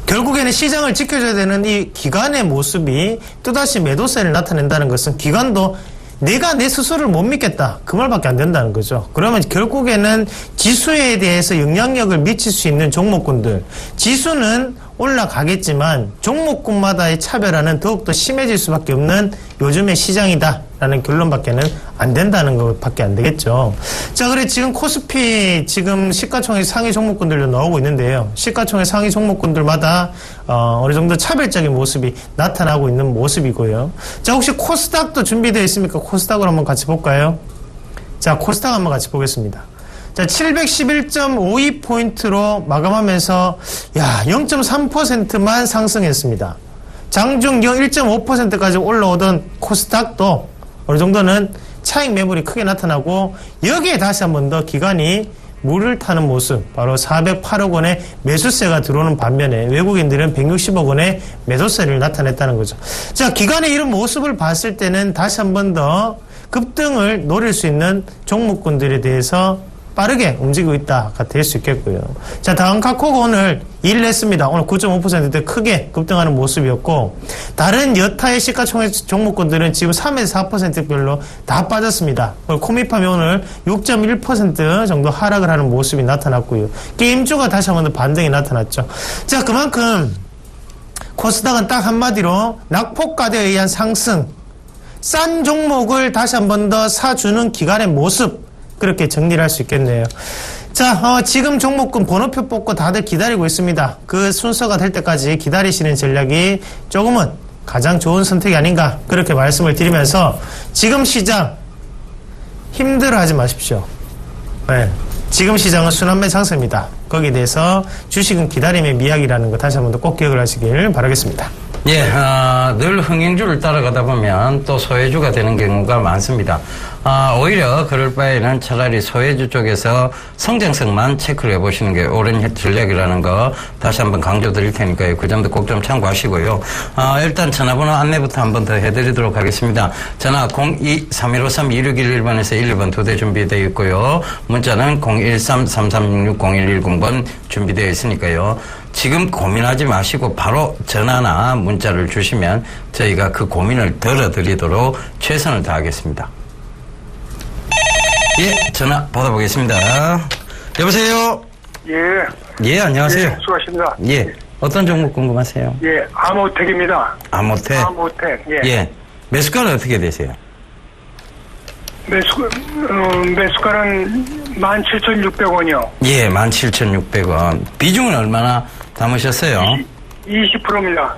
결국에는 시장을 지켜줘야 되는 이 기관의 모습이 또다시 매도세를 나타낸다는 것은 기관도 내가 내 스스로를 못 믿겠다. 그 말밖에 안 된다는 거죠. 그러면 결국에는 지수에 대해서 영향력을 미칠 수 있는 종목군들, 지수는 올라가겠지만 종목군마다의 차별화는 더욱더 심해질 수밖에 없는 요즘의 시장이다. 라는 결론밖에는 안 된다는 것밖에 안 되겠죠. 자, 그래 지금 코스피 지금 시가총액 상위 종목군들도 나오고 있는데요. 시가총액 상위 종목군들마다 어느 정도 차별적인 모습이 나타나고 있는 모습이고요. 자, 혹시 코스닥도 준비되어 있습니까? 코스닥을 한번 같이 볼까요? 자, 코스닥 한번 같이 보겠습니다. 자, 711.52포인트로 마감하면서 0.3%만 상승했습니다. 장중 1.5%까지 올라오던 코스닥도 어느 정도는 차익 매물이 크게 나타나고 여기에 다시 한 번 더 기관이 물을 타는 모습, 바로 408억 원의 매수세가 들어오는 반면에 외국인들은 160억 원의 매도세를 나타냈다는 거죠. 자, 기관의 이런 모습을 봤을 때는 다시 한 번 더 급등을 노릴 수 있는 종목군들에 대해서 빠르게 움직이고 있다가 될 수 있겠고요. 자, 다음 카코가 오늘 일을 했습니다. 오늘 9.5%대 크게 급등하는 모습이었고, 다른 여타의 시가총액 종목군들은 지금 3에서 4%별로 다 빠졌습니다. 코미팜이 오늘 6.1% 정도 하락을 하는 모습이 나타났고요. 게임주가 다시 한 번 더 반등이 나타났죠. 자, 그만큼 코스닥은 딱 한마디로 낙폭과대에 의한 상승, 싼 종목을 다시 한 번 더 사주는 기관의 모습, 그렇게 정리를 할 수 있겠네요. 자, 지금 종목군 번호표 뽑고 다들 기다리고 있습니다. 그 순서가 될 때까지 기다리시는 전략이 조금은 가장 좋은 선택이 아닌가, 그렇게 말씀을 드리면서 지금 시장 힘들어하지 마십시오. 네. 지금 시장은 순환매 상승입니다. 거기에 대해서 주식은 기다림의 미학이라는 거 다시 한 번 더 꼭 기억을 하시길 바라겠습니다. 예, 늘 흥행주를 따라가다 보면 또 소외주가 되는 경우가 많습니다. 오히려 그럴 바에는 차라리 소외주 쪽에서 성장성만 체크를 해보시는 게 옳은 전략이라는 거 다시 한번 강조 드릴 테니까요. 그 점도 꼭 좀 참고하시고요. 일단 전화번호 안내부터 한번 더 해드리도록 하겠습니다. 전화 02-3153-2611번에서 1번 2대 준비되어 있고요. 문자는 013-3366-0110번 준비되어 있으니까요. 지금 고민하지 마시고 바로 전화나 문자를 주시면 저희가 그 고민을 덜어드리도록 최선을 다하겠습니다. 예, 전화 받아보겠습니다. 여보세요? 예. 예, 안녕하세요. 예, 수고하십니다. 예, 어떤 종목 궁금하세요? 예, 아모텍입니다. 아모텍? 아모텍, 예. 예, 매수가는 어떻게 되세요? 매수가는 17,600원이요. 예, 17,600원. 비중은 얼마나 담으셨어요? 20%입니다.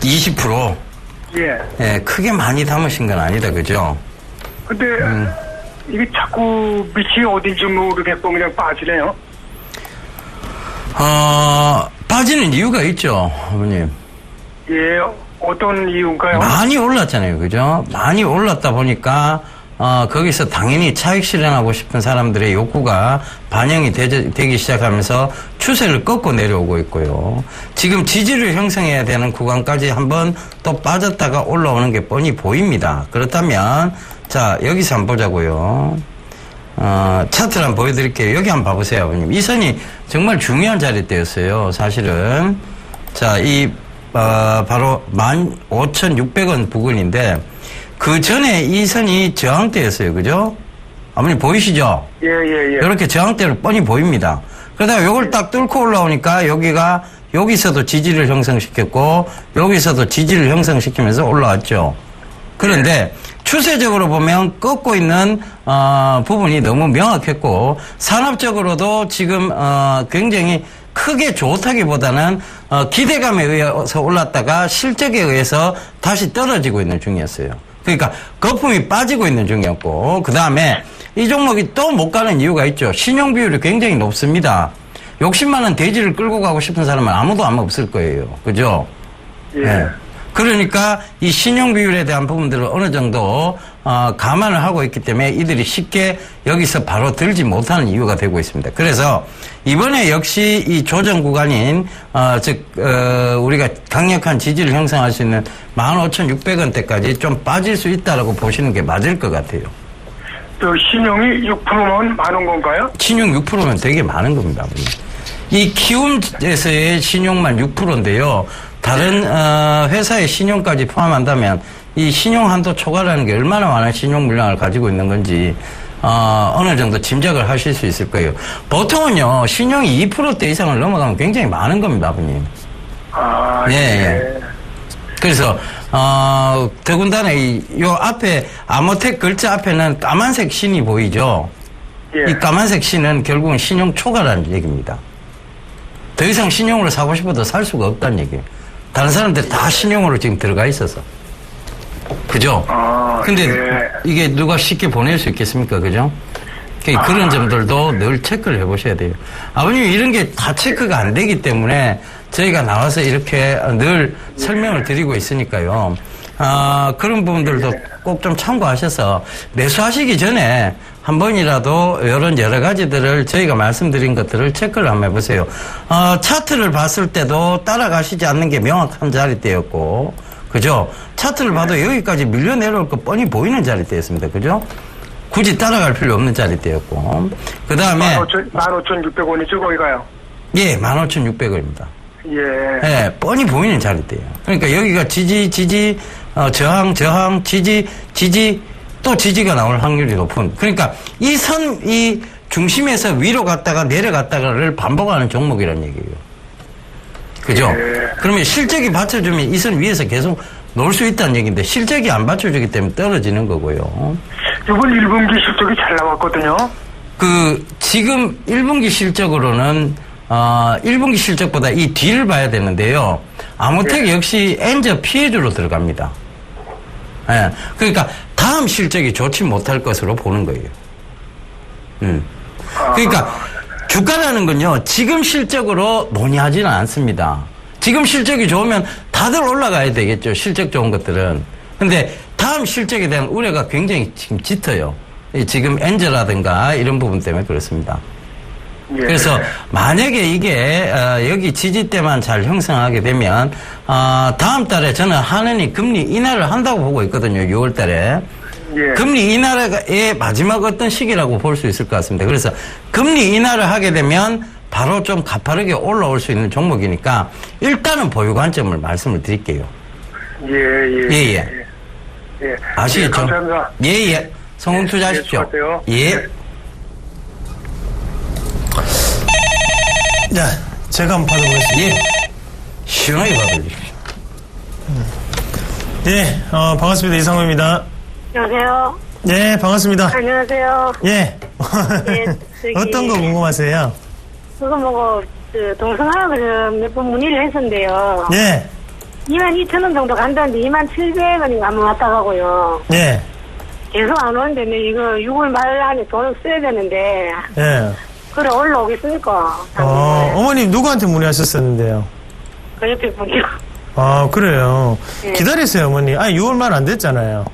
20%? 예. 예, 크게 많이 담으신 건 아니다, 그죠? 근데, 이게 자꾸 밑이 어딘지 모르겠고 그냥 빠지네요. 빠지는 이유가 있죠, 아버님. 예, 어떤 이유인가요? 많이 올랐잖아요, 그죠? 많이 올랐다 보니까, 거기서 당연히 차익 실현하고 싶은 사람들의 욕구가 반영이 되기 시작하면서 추세를 꺾고 내려오고 있고요. 지금 지지를 형성해야 되는 구간까지 한번 또 빠졌다가 올라오는 게 뻔히 보입니다. 그렇다면, 자, 여기서 한번 보자고요. 차트를 한번 보여드릴게요. 여기 한번 봐보세요, 아버님. 이 선이 정말 중요한 자리대였어요, 사실은. 자, 바로 15,600원 부근인데, 그 전에 이 선이 저항대였어요, 그죠? 아버님 보이시죠? 예. 이렇게 저항대를 뻔히 보입니다. 그러다가 요걸 딱 뚫고 올라오니까 여기서도 지지를 형성시켰고, 여기서도 지지를 형성시키면서 올라왔죠. 그런데, 추세적으로 보면 꺾고 있는 부분이 너무 명확했고 산업적으로도 지금 굉장히 크게 좋다기보다는 기대감에 의해서 올랐다가 실적에 의해서 다시 떨어지고 있는 중이었어요. 그러니까 거품이 빠지고 있는 중이었고 그 다음에 이 종목이 또 못 가는 이유가 있죠. 신용 비율이 굉장히 높습니다. 욕심 많은 대지를 끌고 가고 싶은 사람은 아무도 아마 없을 거예요. 그죠? 예. 네. 그러니까 이 신용 비율에 대한 부분들을 어느 정도 감안을 하고 있기 때문에 이들이 쉽게 여기서 바로 들지 못하는 이유가 되고 있습니다. 그래서 이번에 역시 이 조정 구간인 우리가 강력한 지지를 형성할 수 있는 15,600원대까지 좀 빠질 수 있다라고 보시는 게 맞을 것 같아요. 또 신용이 6%면 많은 건가요? 신용 6%면 되게 많은 겁니다. 이 키움에서의 신용만 6%인데요. 다른 회사의 신용까지 포함한다면 이 신용 한도 초과라는 게 얼마나 많은 신용 물량을 가지고 있는 건지 어느 정도 짐작을 하실 수 있을 거예요. 보통은요 신용이 2%대 이상을 넘어가면 굉장히 많은 겁니다, 아버님. 아, 예. 예. 그래서 더군다나 요 앞에 아모텍 글자 앞에는 까만색 신이 보이죠. 예. 이 까만색 신은 결국은 신용 초과라는 얘기입니다. 더 이상 신용으로 사고 싶어도 살 수가 없다는 얘기예요. 다른 사람들 다 신용으로 지금 들어가 있어서. 그죠? 근데 예. 이게 누가 쉽게 보낼 수 있겠습니까? 그죠? 그런 점들도 늘 체크를 해보셔야 돼요. 아버님 이런 게 다 체크가 안 되기 때문에 저희가 나와서 이렇게 늘 설명을 드리고 있으니까요. 그런 부분들도 꼭 좀 참고하셔서 매수하시기 전에 한 번이라도 이런 여러 가지들을 저희가 말씀드린 것들을 체크를 한번 해보세요. 차트를 봤을 때도 따라가시지 않는 게 명확한 자리대였고, 그죠? 차트를 봐도 여기까지 밀려 내려올 거 뻔히 보이는 자리대였습니다. 그죠? 굳이 따라갈 필요 없는 자리대였고, 그 다음에 15,600원이죠, 거기가요. 예, 15,600원입니다. 예. 예, 뻔히 보이는 자리대예요. 그러니까 여기가 지지, 저항, 지지, 또 지지가 나올 확률이 높은. 그러니까 이 중심에서 위로 갔다가 내려갔다가를 반복하는 종목이라는 얘기예요. 그죠? 그러면 실적이 받쳐주면 이 선 위에서 계속 놀 수 있다는 얘기인데 실적이 안 받쳐주기 때문에 떨어지는 거고요. 이번 1분기 실적이 잘 나왔거든요. 지금 1분기 실적으로는 1분기 실적보다 이 뒤를 봐야 되는데요. 아모텍 역시 엔저 피해주로 들어갑니다. 예. 그러니까 다음 실적이 좋지 못할 것으로 보는 거예요. 그러니까 주가라는 건요, 지금 실적으로 논의하지는 않습니다. 지금 실적이 좋으면 다들 올라가야 되겠죠. 실적 좋은 것들은. 근데 다음 실적에 대한 우려가 굉장히 지금 짙어요. 지금 엔저라든가 이런 부분 때문에 그렇습니다. 예. 그래서 만약에 이게 여기 지지대만 잘 형성하게 되면 다음 달에 저는 한은이 금리 인하를 한다고 보고 있거든요. 6월 달에. 예. 금리 인하의 마지막 어떤 시기라고 볼 수 있을 것 같습니다. 그래서 금리 인하를 하게 되면 바로 좀 가파르게 올라올 수 있는 종목이니까 일단은 보유 관점을 말씀을 드릴게요. 예. 예. 아시겠죠? 예, 감사합니다. 예. 성공 투자하십시오. 예, 수고하세요. 예. 자, 제가 한번 받아보겠습니다. 예. 시원하게 받아주십시오. 네, 반갑습니다. 이상호입니다. 안녕하세요. 네, 반갑습니다. 안녕하세요. 예. 어떤 거 궁금하세요? 그거 뭐고 동성하고 몇 번 문의를 했었는데요. 예. 22,000원 정도 간다는데 27,000원인가 한번 왔다 가고요. 예. 계속 안 오는데 이거 6월 말 안에 돈을 써야 되는데 예. 그래 올라오겠습니까? 어머님 누구한테 문의하셨었는데요? 그 옆에 분이요. 그래요. 예. 기다리세요, 어머니. 6월 말 안 됐잖아요.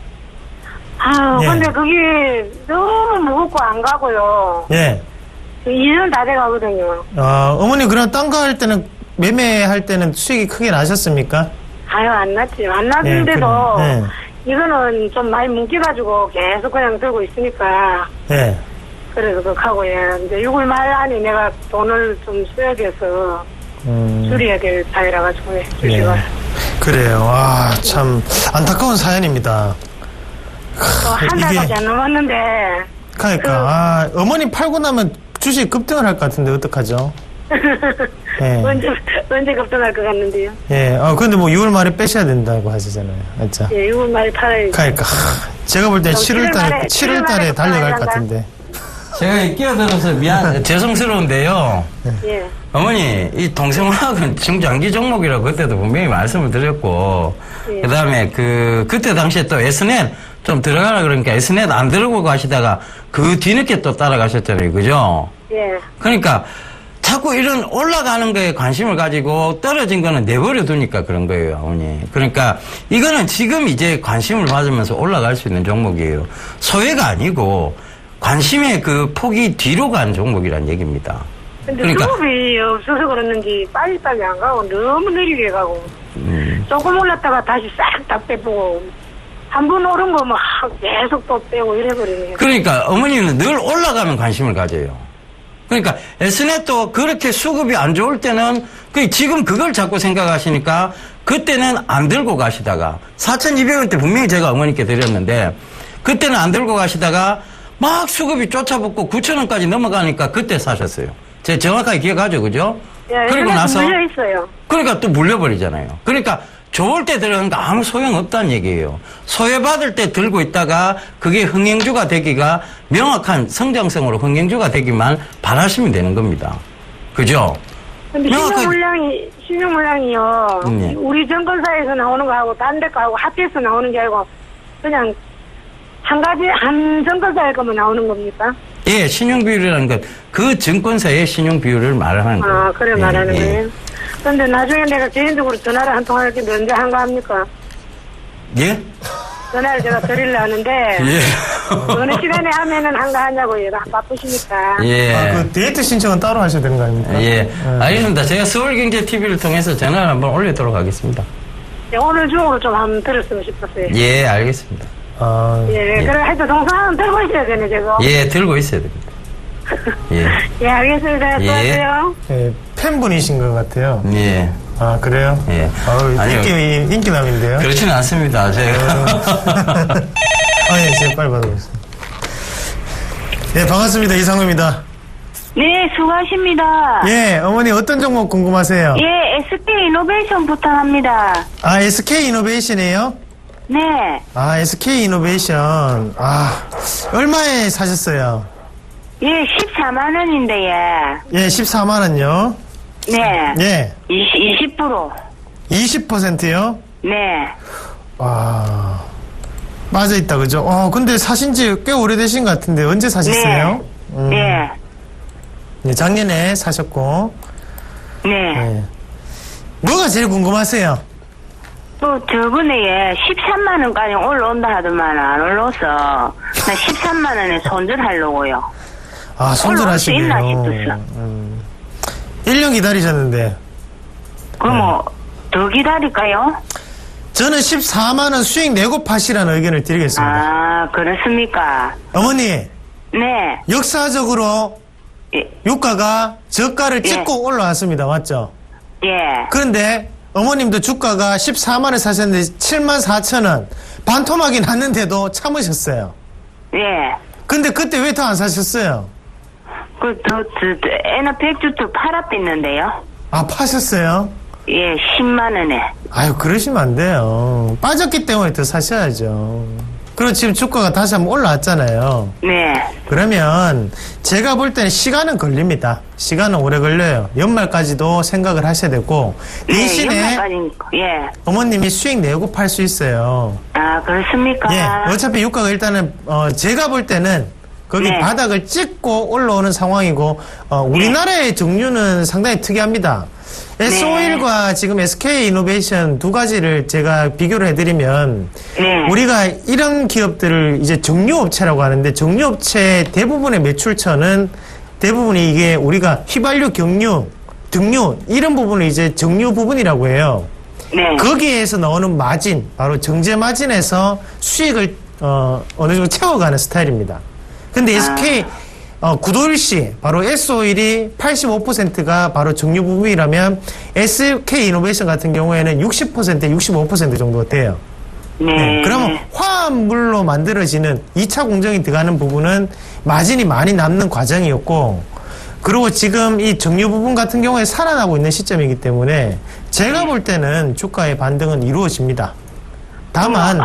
예. 근데 그게 너무 무겁고 안 가고요. 예. 2년 다 돼가거든요. 어머니 그럼 딴 거 할 때는 매매할 때는 수익이 크게 나셨습니까? 안 났지. 안 났는데도 예. 이거는 좀 많이 뭉개가지고 계속 그냥 들고 있으니까 예. 그래서 그거 하고 이제 6월 말 안에 내가 돈을 좀 써야 돼서 줄여야 될 사이라 가지고 주식을. 예. 그래요. 참 안타까운 사연입니다. 한 달밖에 안 남았는데. 그러니까 어머니 팔고 나면 주식 급등을 할 것 같은데 어떡하죠? 예. 언제 급등할 것 같는데요? 예. 근데 뭐 6월 말에 빼셔야 된다고 하시잖아요. 맞죠? 예, 6월 말에 팔아야지. 그러니까 제가 볼 땐 7월 달에 달려갈 것 같은데. 제가 끼어들어서 죄송스러운데요. 예. 어머니, 이 동생화학은 중장기 종목이라고 그때도 분명히 말씀을 드렸고, 예. 그 다음에 그때 당시에 또 S넷 좀 들어가라 그러니까 S넷 안 들어오고 가시다가 그 뒤늦게 또 따라가셨잖아요. 그죠? 예. 그러니까 자꾸 이런 올라가는 거에 관심을 가지고 떨어진 거는 내버려 두니까 그런 거예요, 어머니. 그러니까 이거는 지금 이제 관심을 받으면서 올라갈 수 있는 종목이에요. 소외가 아니고 관심의 그 폭이 뒤로 간 종목이란 얘기입니다. 근데 그러니까 수급이 없어서 그러는지 빨리빨리 안 가고 너무 느리게 가고 조금 올랐다가 다시 싹 다 빼보고 한 번 오른 거 막 계속 또 빼고 이래버리네요. 그러니까 어머니는 늘 올라가면 관심을 가져요. 그러니까 S넷도 그렇게 수급이 안 좋을 때는 지금 그걸 자꾸 생각하시니까 그때는 안 들고 가시다가 4,200원대 분명히 제가 어머니께 드렸는데 그때는 안 들고 가시다가 막 수급이 쫓아붙고 9,000원까지 넘어가니까 그때 사셨어요. 제가 정확하게 기억하죠, 그죠? 예, 그리고 나서 물려 있어요. 그러니까 또 물려버리잖아요. 그러니까 좋을 때 들어가는 거 아무 소용없다는 얘기예요. 소외받을 때 들고 있다가 그게 흥행주가 되기가 명확한 성장성으로 흥행주가 되기만 바라시면 되는 겁니다. 그죠? 근데 신용물량이요. 네. 우리 정권사에서 나오는 거하고 딴 데 거하고 합해서 나오는 게 아니고 그냥 한 정권사의 것만 나오는 겁니까? 예, 신용비율이라는 건 그 증권사의 신용비율을 말하는 거예요. 아, 그래 말하는 거예요? 근데 나중에 내가 개인적으로 전화를 한 통 할 때 언제 한가합니까? 예? 전화를 제가 드리려 하는데 예. 어느 시간에 하면은 한가하냐고요. 바쁘시니까. 예. 아, 그 데이트 신청은 따로 하셔야 되는 거 아닙니까? 예. 알겠습니다. 제가 서울경제TV를 통해서 전화를 한번 올리도록 하겠습니다. 네, 오늘 중으로 좀 한번 들었으면 싶었어요. 예, 알겠습니다. 아, 예, 그래 하여튼 동상은 들고 있어야 되네 제가. 예, 들고 있어야 됩니다. 예. 예, 알겠습니다. 수고하세요. 예, 팬분이신 것 같아요. 예. 아, 그래요? 예. 아유, 아니요. 인기남인데요? 그렇지는 않습니다. 제가. 아, 예, 제가 빨리 받아보겠습니다. 예, 반갑습니다. 이상우입니다. 네, 수고하십니다. 예, 어머니 어떤 종목 궁금하세요? 예, SK 이노베이션 부탁합니다. 아, SK 이노베이션이에요? 네, 아, SK 이노베이션. 아, 얼마에 사셨어요? 예, 14만 원인데, 예, 14만원요. 네. 예, 20%. 20%요? 네. 와, 빠져있다, 그죠? 근데 사신 지 꽤 오래되신 것 같은데, 언제 사셨어요? 네. 네, 작년에 사셨고. 네. 예. 뭐가 제일 궁금하세요? 또 저번에 13만 원까지 올라온다 하더만 안 올라서 나 13만 원에 손절하려고요. 아, 올라올 수 손절하시네요. 있나 싶었어. 1년 기다리셨는데. 그럼 뭐 더 기다릴까요? 저는 14만원 수익 내고 파시라는 의견을 드리겠습니다. 아, 그렇습니까? 어머니, 네. 역사적으로 예. 유가가 저가를 찍고 올라왔습니다. 맞죠? 예. 그런데 어머님도 주가가 14만원 사셨는데 7만 4천원 반토막이 났는데도 참으셨어요. 예. 근데 그때 왜 더 안 사셨어요? 애나 100주도 팔아뺐는데요. 아, 파셨어요? 예, 10만 원에. 아유, 그러시면 안 돼요. 빠졌기 때문에 더 사셔야죠. 그리고 지금 주가가 다시 한번 올라왔잖아요. 네. 그러면 제가 볼 때는 시간은 걸립니다. 시간은 오래 걸려요. 연말까지도 생각을 하셔야 되고 대신에 네, 연말까지, 예. 어머님이 수익 내고 팔 수 있어요. 아, 그렇습니까? 예, 어차피 유가가 일단은 제가 볼 때는 거기 네. 바닥을 찍고 올라오는 상황이고 우리나라의 종류는 상당히 특이합니다. S-오일과 지금 SK 이노베이션 두 가지를 제가 비교를 해드리면 네. 우리가 이런 기업들을 이제 정유업체라고 하는데 정유업체 대부분의 매출처는 대부분이 이게 우리가 휘발유, 경유, 등유 이런 부분을 이제 정유 부분이라고 해요. 네. 거기에서 나오는 마진, 바로 정제 마진에서 수익을 어느 정도 채워가는 스타일입니다. 근데 SK 구도일시 바로 S-오일이 85%가 바로 정유 부분이라면 SK 이노베이션 같은 경우에는 60%, 65% 정도 돼요. 네. 그러면 화합물로 만들어지는 2차 공정이 들어가는 부분은 마진이 많이 남는 과정이었고, 그리고 지금 이 정유 부분 같은 경우에 살아나고 있는 시점이기 때문에 제가 볼 때는 주가의 반등은 이루어집니다. 다만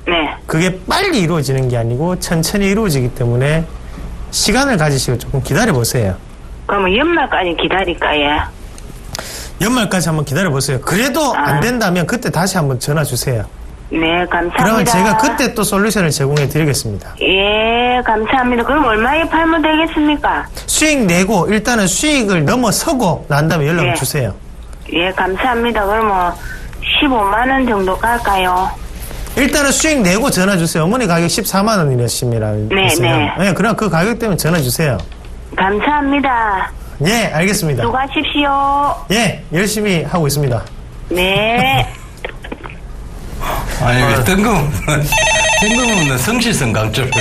네. 그게 빨리 이루어지는 게 아니고 천천히 이루어지기 때문에 시간을 가지시고 조금 기다려보세요. 그러면 연말까지 기다릴까요? 연말까지 한번 기다려보세요. 그래도 안 된다면 그때 다시 한번 전화 주세요. 네, 감사합니다. 그러면 제가 그때 또 솔루션을 제공해 드리겠습니다. 예, 감사합니다. 그럼 얼마에 팔면 되겠습니까? 수익 내고 일단은 수익을 넘어서고 난 다음에 연락 네. 주세요. 예, 감사합니다. 그럼 뭐 15만 원 정도 갈까요? 일단은 수익 내고 전화 주세요. 어머니 가격 14만 원이랬습니다. 네. 그럼 그 가격 때문에 전화 주세요. 감사합니다. 예, 알겠습니다. 수고하십시오. 예, 열심히 하고 있습니다. 네. 아니, 왜 뜬금없는 성실성 강조를.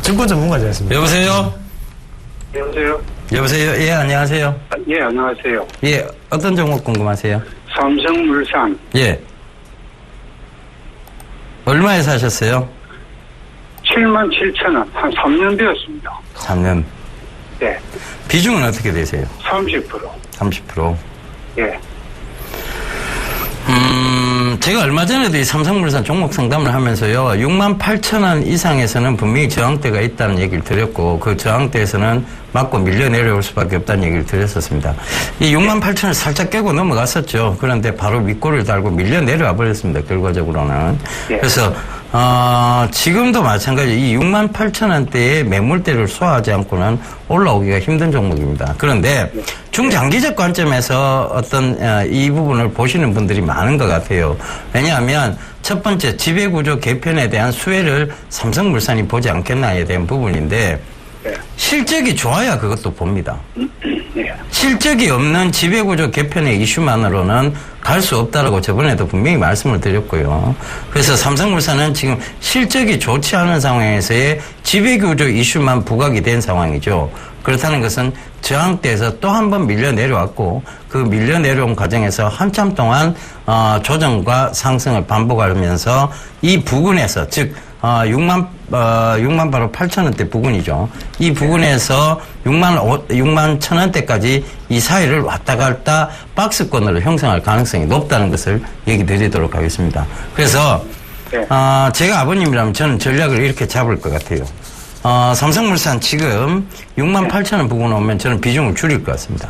증권 전문가지 않습니까? 여보세요? 여보세요? 여보세요? 예, 안녕하세요. 예, 안녕하세요. 예, 어떤 종목 궁금하세요? 삼성물산 예. 얼마에 사셨어요? 77,000원. 한 3년 되었습니다. 3년. 예, 비중은 어떻게 되세요? 30%. 30%. 예. 제가 얼마 전에도 이 삼성물산 종목 상담을 하면서요, 68,000원 이상에서는 분명히 저항대가 있다는 얘기를 드렸고, 그 저항대에서는 맞고 밀려 내려올 수밖에 없다는 얘기를 드렸었습니다. 이 68,000원 살짝 깨고 넘어갔었죠. 그런데 바로 윗골을 달고 밀려 내려와 버렸습니다, 결과적으로는. 그래서, 지금도 마찬가지 이 68,000원대의 매물대를 소화하지 않고는 올라오기가 힘든 종목입니다. 그런데 중장기적 관점에서 어떤 이 부분을 보시는 분들이 많은 것 같아요. 왜냐하면 첫 번째 지배구조 개편에 대한 수혜를 삼성물산이 보지 않겠나에 대한 부분인데 실적이 좋아야 그것도 봅니다. 실적이 없는 지배구조 개편의 이슈만으로는 갈 수 없다라고 저번에도 분명히 말씀을 드렸고요. 그래서 삼성물산은 지금 실적이 좋지 않은 상황에서의 지배구조 이슈만 부각이 된 상황이죠. 그렇다는 것은 저항대에서 또 한 번 밀려 내려왔고 그 밀려 내려온 과정에서 한참 동안 조정과 상승을 반복하면서 이 부근에서 즉 6만 바로 8천원대 부근이죠. 이 부근에서 6만 천원대까지 이 사이를 왔다 갔다 박스권으로 형성할 가능성이 높다는 것을 얘기 드리도록 하겠습니다. 그래서 제가 아버님이라면 저는 전략을 이렇게 잡을 것 같아요. 삼성물산 지금 6만 8천원 부근 오면 저는 비중을 줄일 것 같습니다.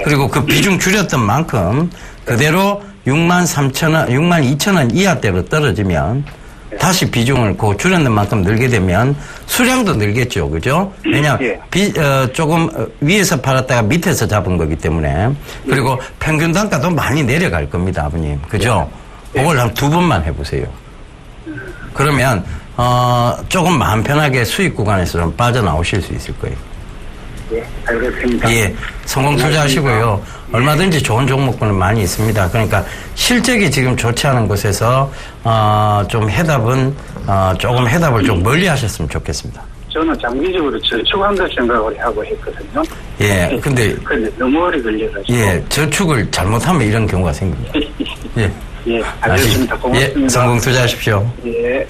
그리고 그 비중 줄였던 만큼 그대로 6만 3천원, 6만 2천원 이하대로 떨어지면 다시 비중을 줄였는 만큼 늘게 되면 수량도 늘겠죠. 그죠? 왜냐하면 조금 위에서 팔았다가 밑에서 잡은 거기 때문에. 그리고 평균 단가도 많이 내려갈 겁니다, 아버님. 그죠? 그걸 한 2번만 해보세요. 그러면 조금 마음 편하게 수익 구간에서 좀 빠져나오실 수 있을 거예요. 알겠습니다. 예, 성공 투자하시고요. 얼마든지 좋은 종목군은 많이 있습니다. 그러니까 실적이 지금 좋지 않은 곳에서 좀 조금 해답을 좀 멀리 하셨으면 좋겠습니다. 저는 장기적으로 저축한다 생각을 하고 했거든요. 예, 근데 너무 오래 걸려가지고. 예, 저축을 잘못하면 이런 경우가 생깁니다. 예, 예, 알겠습니다. 고맙습니다. 예, 성공 투자하십시오. 예.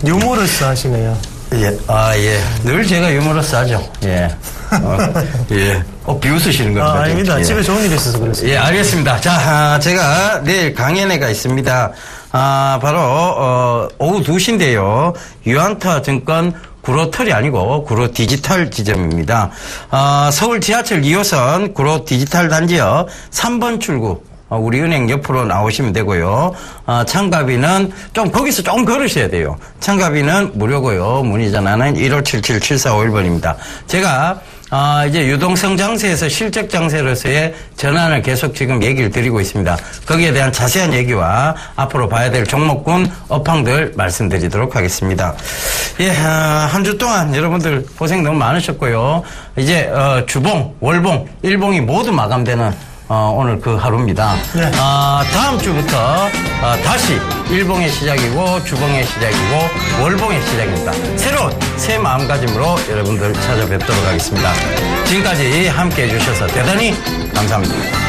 유머러스 하시네요. 예, 예. 늘 제가 유머러스 하죠. 예. 예. 비웃으시는 겁니다. 아닙니다. 예. 집에 좋은 일이 있어서 그렇습니다. 예, 알겠습니다. 자, 제가 내일 강연회가 있습니다. 바로, 오후 2시인데요. 유한타 증권 구로털이 아니고 구로 디지털 지점입니다. 서울 지하철 2호선 구로 디지털 단지역 3번 출구. 우리 은행 옆으로 나오시면 되고요. 참가비는 거기서 좀 걸으셔야 돼요. 참가비는 무료고요. 문의 전화는 1577-7451번입니다. 제가, 이제 유동성 장세에서 실적 장세로서의 전환을 계속 지금 얘기를 드리고 있습니다. 거기에 대한 자세한 얘기와 앞으로 봐야 될 종목군 업황들 말씀드리도록 하겠습니다. 예, 한 주 동안 여러분들 고생 너무 많으셨고요. 이제, 주봉, 월봉, 일봉이 모두 마감되는 오늘 그 하루입니다. 네. 다음 주부터 다시 일봉의 시작이고 주봉의 시작이고 월봉의 시작입니다. 새로운 새 마음가짐으로 여러분들 찾아뵙도록 하겠습니다. 지금까지 함께 해주셔서 대단히 감사합니다.